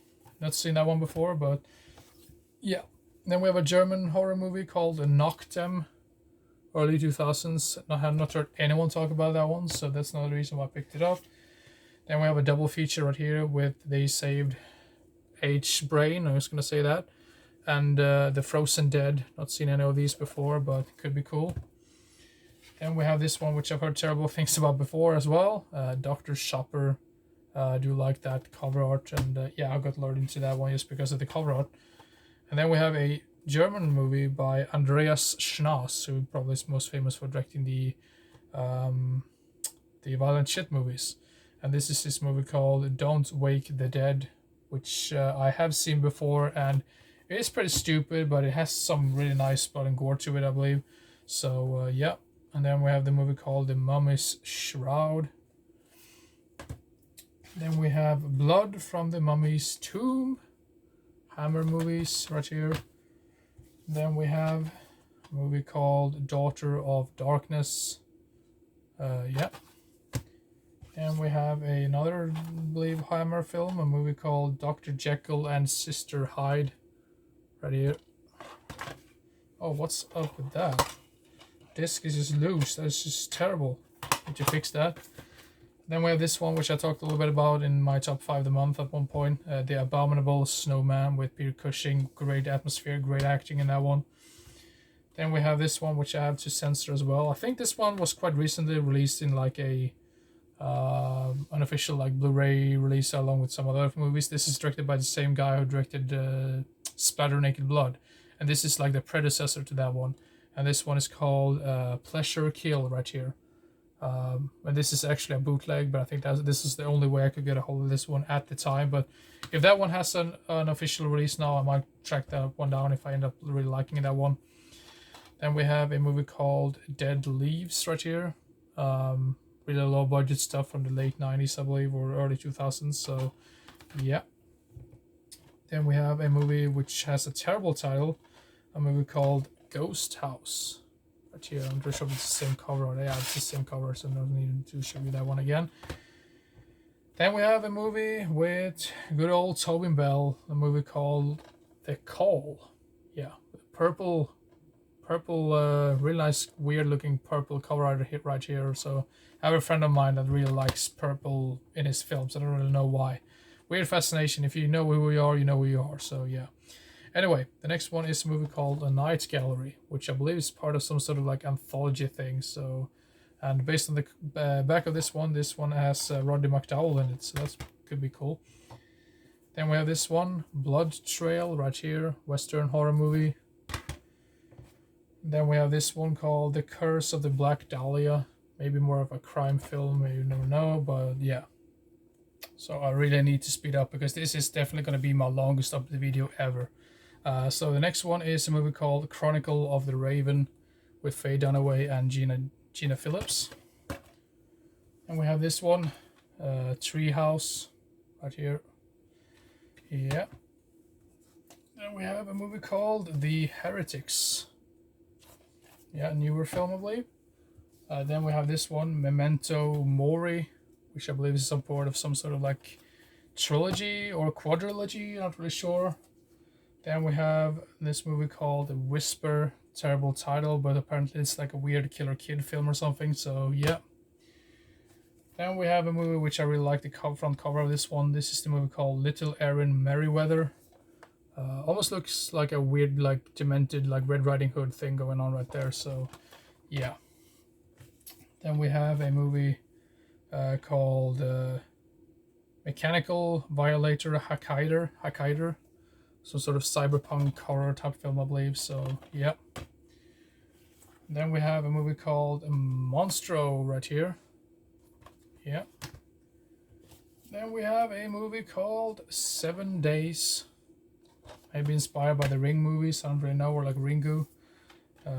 not seen that one before, but yeah. Then we have a German horror movie called Noctem, early 2000s. I have not heard anyone talk about that one, so that's another reason why I picked it up. Then we have a double feature right here with They Saved H Brain, I was going to say that, and The Frozen Dead. Not seen any of these before, but could be cool. Then we have this one, which I've heard terrible things about before as well, Dr. Shopper. I do like that cover art, and yeah, I got lured into that one just because of the cover art. And then we have a German movie by Andreas Schnaas, who probably is most famous for directing the violent shit movies. And this is this movie called Don't Wake the Dead, which I have seen before, and it is pretty stupid, but it has some really nice blood and gore to it, I believe. So yeah. And then we have the movie called The Mummy's Shroud. Then we have Blood from the Mummy's Tomb. Hammer movies right here. Then we have a movie called Daughter of Darkness. Yeah. And we have another, I believe, Hammer film, a movie called Dr. Jekyll and Sister Hyde. Right here. Oh, what's up with that? Disc is just loose. That's just terrible. Need to fix that. Then we have this one, which I talked a little bit about in my top 5 of the month at one point. The Abominable Snowman with Peter Cushing. Great atmosphere, great acting in that one. Then we have this one, which I have to censor as well. I think this one was quite recently released in like a unofficial like Blu-ray release along with some other movies. This is directed by the same guy who directed Splatter Naked Blood. And this is like the predecessor to that one. And this one is called Pleasure Kill right here. And this is actually a bootleg, but I think this is the only way I could get a hold of this one at the time. But if that one has an official release now, I might track that one down if I end up really liking that one. Then we have a movie called Dead Leaves right here. Really low budget stuff from the late 90s, I believe, or early 2000s. So yeah. Then we have a movie which has a terrible title, a movie called Ghost House. Right here, I'm pretty sure it's the same cover. Yeah, it's the same cover, so no need to show you that one again. Then we have a movie with good old Tobin Bell, a movie called The Call. Yeah, purple, really nice, weird looking purple cover art hit right here. So I have a friend of mine that really likes purple in his films. I don't really know why. Weird fascination. If you know who we are, you know who you are. So yeah. Anyway, the next one is a movie called A Night Gallery, which I believe is part of some sort of like anthology thing. So, and based on the back of this one has Roddy McDowall in it, so that could be cool. Then we have this one, Blood Trail, right here, Western horror movie. Then we have this one called The Curse of the Black Dahlia, maybe more of a crime film, you never know, but yeah. So I really need to speed up because this is definitely going to be my longest up the video ever. So the next one is a movie called Chronicle of the Raven with Faye Dunaway and Gina Phillips. And we have this one, Treehouse, right here. Yeah. Then we have a movie called The Heretics. Yeah, newer film, I believe. Then we have this one, Memento Mori, which I believe is some part of some sort of like trilogy or quadrilogy, not really sure. Then we have this movie called The Whisper, terrible title, but apparently it's like a weird Killer Kid film or something, so yeah. Then we have a movie which I really like the front cover of this one. This is the movie called Little Erin Merriweather. Almost looks like a weird, like demented, like Red Riding Hood thing going on right there, so yeah. Then we have a movie called Mechanical Violator Hackaider. Some sort of cyberpunk horror type film, I believe, so yeah. Then we have a movie called Monstro right here. Yeah. Then we have a movie called 7 Days. Maybe inspired by the Ring movies, I don't really know, or like Ringu.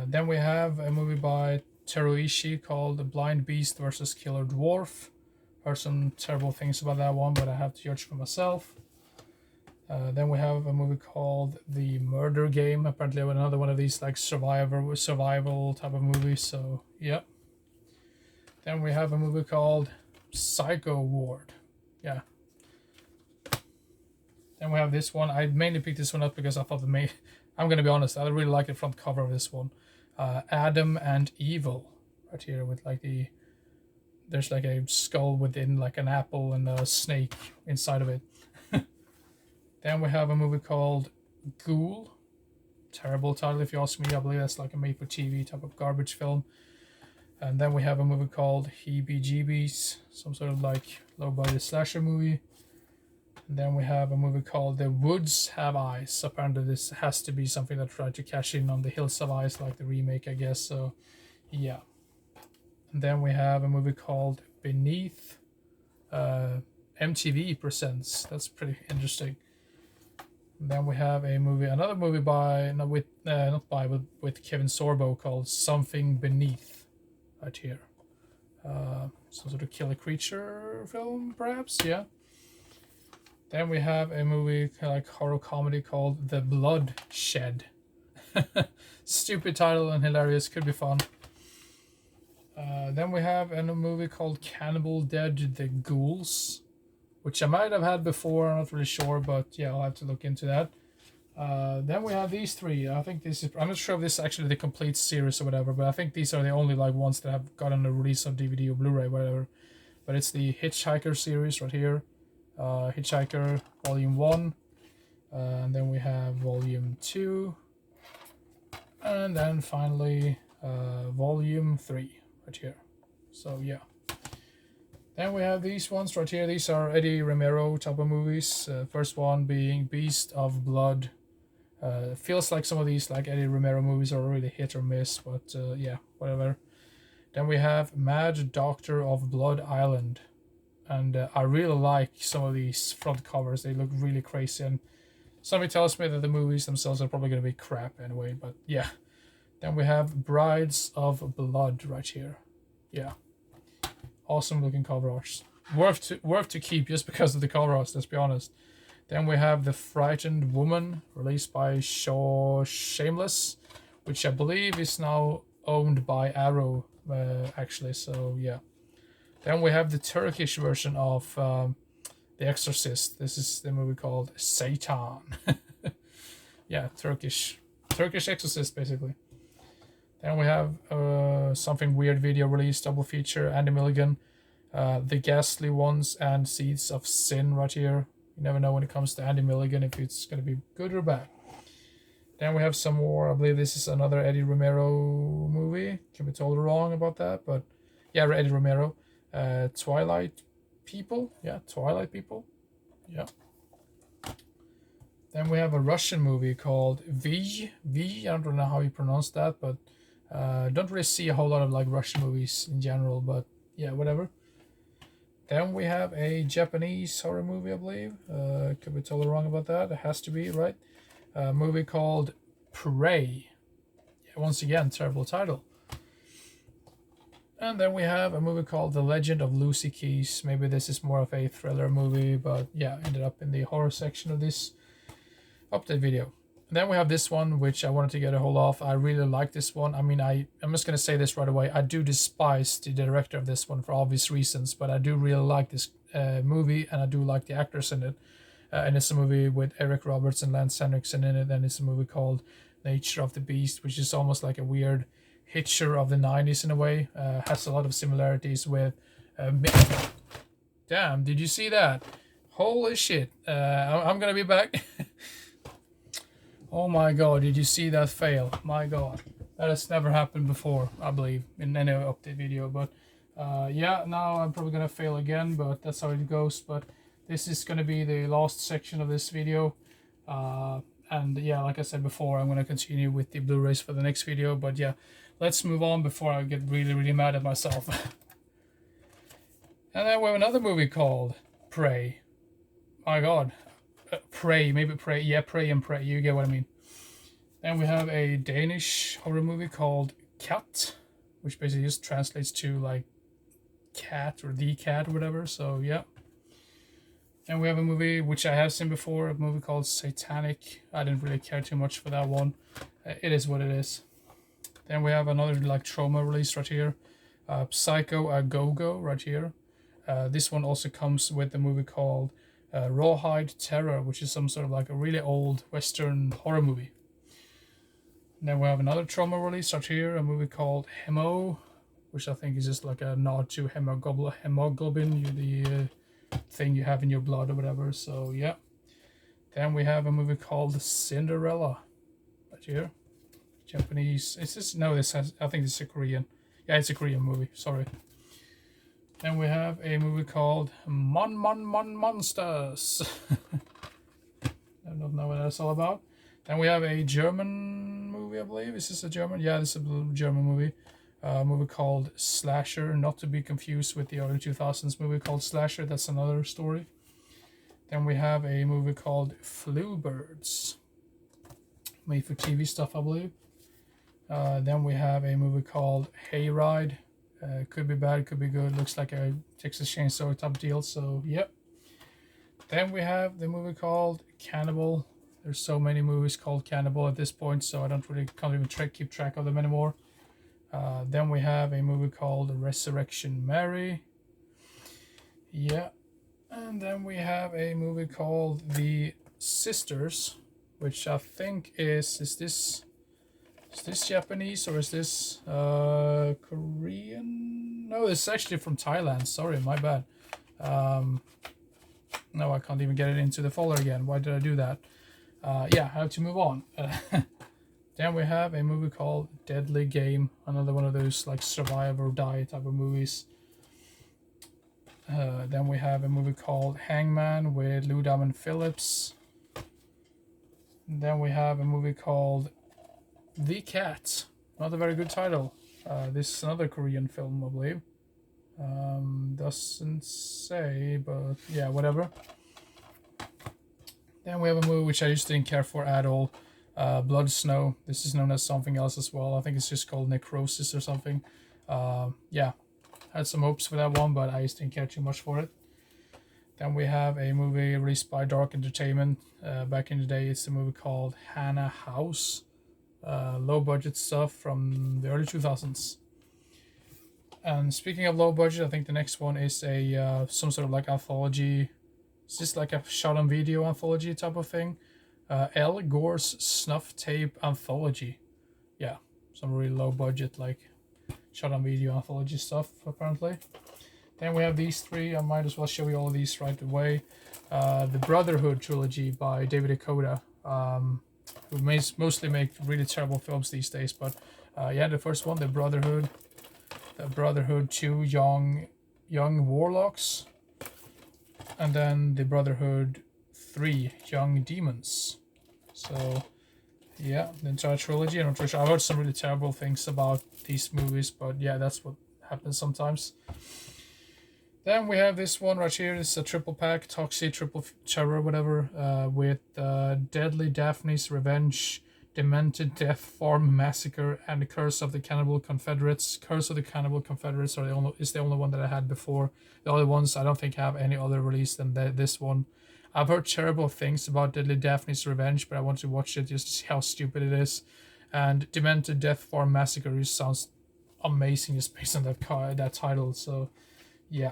Then we have a movie by Teruishi called The Blind Beast versus Killer Dwarf. Heard some terrible things about that one, but I have to judge for myself. Then we have a movie called The Murder Game. Apparently another one of these like survival type of movies. So yeah. Then we have a movie called Psycho Ward. Yeah. Then we have this one. I mainly picked this one up because I thought I'm gonna be honest, I really like the front cover of this one. Adam and Evil, right here with like there's like a skull within like an apple and a snake inside of it. Then we have a movie called Ghoul. Terrible title if you ask me. I believe that's like a made-for-TV type of garbage film. And then we have a movie called Heebie-Jeebies, some sort of like low-budget slasher movie. And then we have a movie called The Woods Have Eyes. Apparently this has to be something that tried to cash in on The Hills Have Eyes, like the remake, I guess. So, yeah. And then we have a movie called Beneath. MTV presents. That's pretty interesting. And then we have another movie by, not with Kevin Sorbo called Something Beneath, right here. Some sort of killer creature film, perhaps, yeah. Then we have a movie like horror comedy called The Bloodshed. Stupid title and hilarious, could be fun. Then we have a movie called Cannibal Dead The Ghouls, which I might have had before, I'm not really sure, but yeah, I'll have to look into that. Then we have these three. I think this is, I'm not sure if this is actually the complete series or whatever, but I think these are the only like ones that have gotten a release on DVD or Blu-ray, whatever. But it's the Hitchhiker series right here. Hitchhiker Volume 1. And then we have Volume 2. And then finally Volume 3 right here. So yeah. Then we have these ones right here. These are Eddie Romero type of movies. First one being Beast of Blood. Feels like some of these like Eddie Romero movies are really hit or miss, but yeah, whatever. Then we have Mad Doctor of Blood Island. And I really like some of these front covers. They look really crazy. And somebody tells me that the movies themselves are probably going to be crap anyway, but yeah. Then we have Brides of Blood right here. Yeah. Awesome looking cover arts. Worth to keep just because of the cover arts, let's be honest. Then we have The Frightened Woman, released by Shameless, which I believe is now owned by Arrow, actually, so yeah. Then we have the Turkish version of The Exorcist. This is the movie called Satan. Yeah, Turkish Exorcist, basically. Then we have something weird video release, double feature, Andy Milligan, The Ghastly Ones and Seeds of Sin right here. You never know when it comes to Andy Milligan if it's going to be good or bad. Then we have some more. I believe this is another Eddie Romero movie. Can be totally wrong about that, but yeah, Eddie Romero. Twilight People. Yeah, Twilight People. Yeah. Then we have a Russian movie called V. I don't know how you pronounce that, but don't really see a whole lot of like Russian movies in general, but yeah, whatever. Then we have a Japanese horror movie, I believe. Could be totally wrong about that. It has to be, right? A movie called Prey. Yeah, once again, terrible title. And then we have a movie called The Legend of Lucy Keys. Maybe this is more of a thriller movie, but yeah, ended up in the horror section of this update video. And then we have this one, which I wanted to get a hold of. I really like this one. I mean, I'm just going to say this right away. I do despise the director of this one for obvious reasons, but I do really like this movie, and I do like the actors in it. And it's a movie with Eric Roberts and Lance Henriksen in it, and it's a movie called Nature of the Beast, which is almost like a weird Hitcher of the 90s in a way. Has a lot of similarities with... Damn, did you see that? Holy shit. I'm going to be back. Oh my god, did you see that fail? My god. That has never happened before, I believe, in any update video. But yeah, now I'm probably gonna fail again, but that's how it goes. But this is gonna be the last section of this video. And yeah, like I said before, I'm gonna continue with the Blu-rays for the next video. But yeah, let's move on before I get really mad at myself. And then we have another movie called Prey. My god. Prey, maybe Prey. Yeah, Prey and Prey. You get what I mean. Then we have a Danish horror movie called Cat, which basically just translates to like cat or the cat or whatever. So yeah. And we have a movie which I have seen before, a movie called Satanic. I didn't really care too much for that one. It is what it is. Then we have another like trauma release right here, Psycho a Go-Go right here. This one also comes with a movie called Rawhide Terror, which is some sort of like a really old Western horror movie. And then we have another trauma release right here, a movie called Hemo, which I think is just like a nod to hemoglobin, the thing you have in your blood or whatever. So yeah. Then we have a movie called Cinderella right here. Japanese. Is this? No, this has. I think this is a Korean. Yeah, it's a Korean movie. Sorry. Then we have a movie called Monsters. I don't know what that's all about. Then we have a German movie, I believe. Is this a German? Yeah, this is a German movie. A movie called Slasher, not to be confused with the early 2000s movie called Slasher. That's another story. Then we have a movie called Fluebirds, made for TV stuff, I believe. Then we have a movie called Hayride. Could be bad, could be good. Looks like a Texas Chainsaw type deal. So yep. Then we have the movie called Cannibal. There's so many movies called Cannibal at this point, so I don't really can't even keep track of them anymore. Then we have a movie called Resurrection Mary. Yeah. And then we have a movie called The Sisters, which I think is this Japanese or is this Korean? No, it's actually from Thailand. Sorry, my bad. No, I can't even get it into the folder again. Why did I do that? Yeah, I have to move on. Then we have a movie called Deadly Game, another one of those like survive or die type of movies. Then we have a movie called Hangman with Lou Diamond Phillips. And then we have a movie called The Cat, not a very good title. This is another Korean film, I believe. Doesn't say, but yeah, whatever. Then we have a movie which I just didn't care for at all. Blood Snow. This is known as something else as well. I think it's just called Necrosis or something. Yeah, had some hopes for that one, but I just didn't care too much for it. Then we have a movie released by Dark Entertainment. Back in the day, it's a movie called Hannah House. Low budget stuff from the early 2000s. And speaking of low budget, I think the next one is a some sort of like anthology. It's just like a shot on video anthology type of thing. Al Gore's Snuff Tape Anthology. Yeah, some really low budget like shot on video anthology stuff apparently. Then we have these three. I might as well show you all of these right away. The Brotherhood trilogy by David Akoda, who mostly make really terrible films these days. But yeah, the first one, The Brotherhood 2, Young Warlocks, and then The Brotherhood 3, Young Demons. So yeah, the entire trilogy. I'm not really sure. I've heard some really terrible things about these movies, but yeah, that's what happens sometimes. Then we have this one right here. This is a triple pack, Toxic Triple Terror, whatever, with Deadly Daphne's Revenge, Demented Death Farm Massacre, and the Curse of the Cannibal Confederates. Curse of the Cannibal Confederates is the only one that I had before. The other ones I don't think have any other release than this one. I've heard terrible things about Deadly Daphne's Revenge, but I want to watch it just to see how stupid it is. And Demented Death Farm Massacre just sounds amazing just based on that title. So yeah.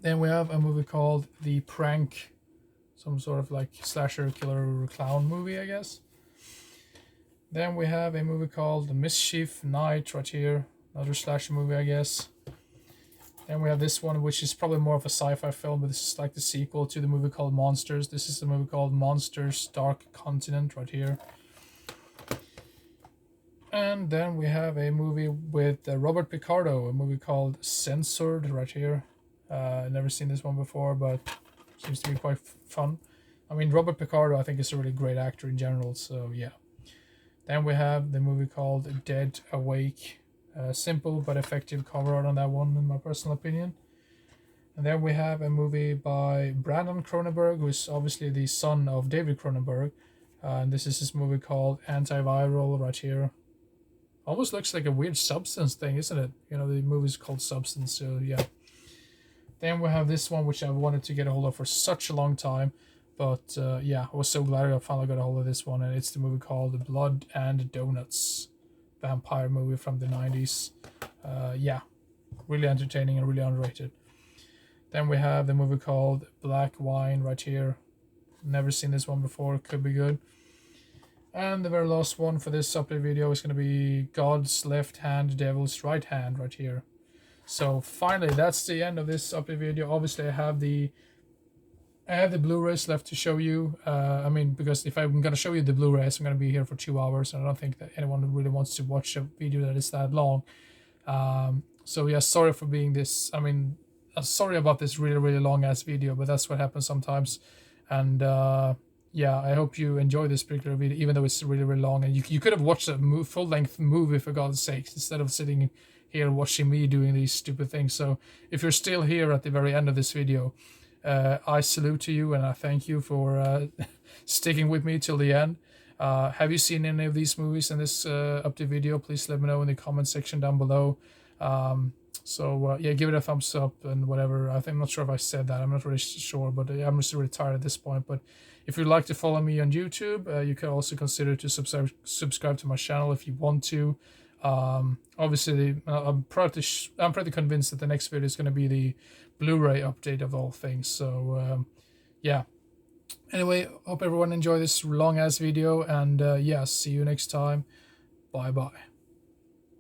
Then we have a movie called The Prank, some sort of like slasher killer clown movie, I guess. Then we have a movie called The Mischief Night right here, another slasher movie, I guess. Then we have this one, which is probably more of a sci-fi film, but this is like the sequel to the movie called Monsters. This is the movie called Monsters Dark Continent right here. And then we have a movie with Robert Picardo, a movie called Censored right here. Never seen this one before, but seems to be quite fun. I mean, Robert Picardo, I think, is a really great actor in general, so yeah. Then we have the movie called Dead Awake. Simple but effective cover art on that one, in my personal opinion. And then we have a movie by Brandon Cronenberg, who is obviously the son of David Cronenberg. And this is this movie called Antiviral right here. Almost looks like a weird Substance thing, isn't it? You know, the movie's called Substance, so yeah. Then we have this one, which I wanted to get a hold of for such a long time. But yeah, I was so glad I finally got a hold of this one. And it's the movie called Blood and Donuts. Vampire movie from the 90s. Yeah, really entertaining and really underrated. Then we have the movie called Black Wine right here. Never seen this one before. Could be good. And the very last one for this update video is going to be God's Left Hand, Devil's Right Hand right here. So finally, that's the end of this update video. Obviously, I have the Blu-rays left to show you. I mean, because if I'm going to show you the Blu-rays, I'm going to be here for 2 hours, and I don't think that anyone really wants to watch a video that is that long. So yeah, sorry for being this. I mean, sorry about this really long ass video, but that's what happens sometimes. And yeah, I hope you enjoy this particular video, even though it's really long. And you could have watched a full-length movie, for God's sakes, instead of sitting here watching me doing these stupid things. So if you're still here at the very end of this video, I salute to you and I thank you for sticking with me till the end. Have you seen any of these movies in this update video? Please let me know in the comment section down below. Yeah, give it a thumbs up and whatever. I'm not sure if I said that. I'm not really sure, but I'm just really tired at this point. But if you'd like to follow me on YouTube, you can also consider to subscribe to my channel if you want to. Obviously, I'm pretty convinced that the next video is going to be the Blu-ray update of all things. So yeah. Anyway, hope everyone enjoyed this long ass video, and yeah, see you next time. Bye bye.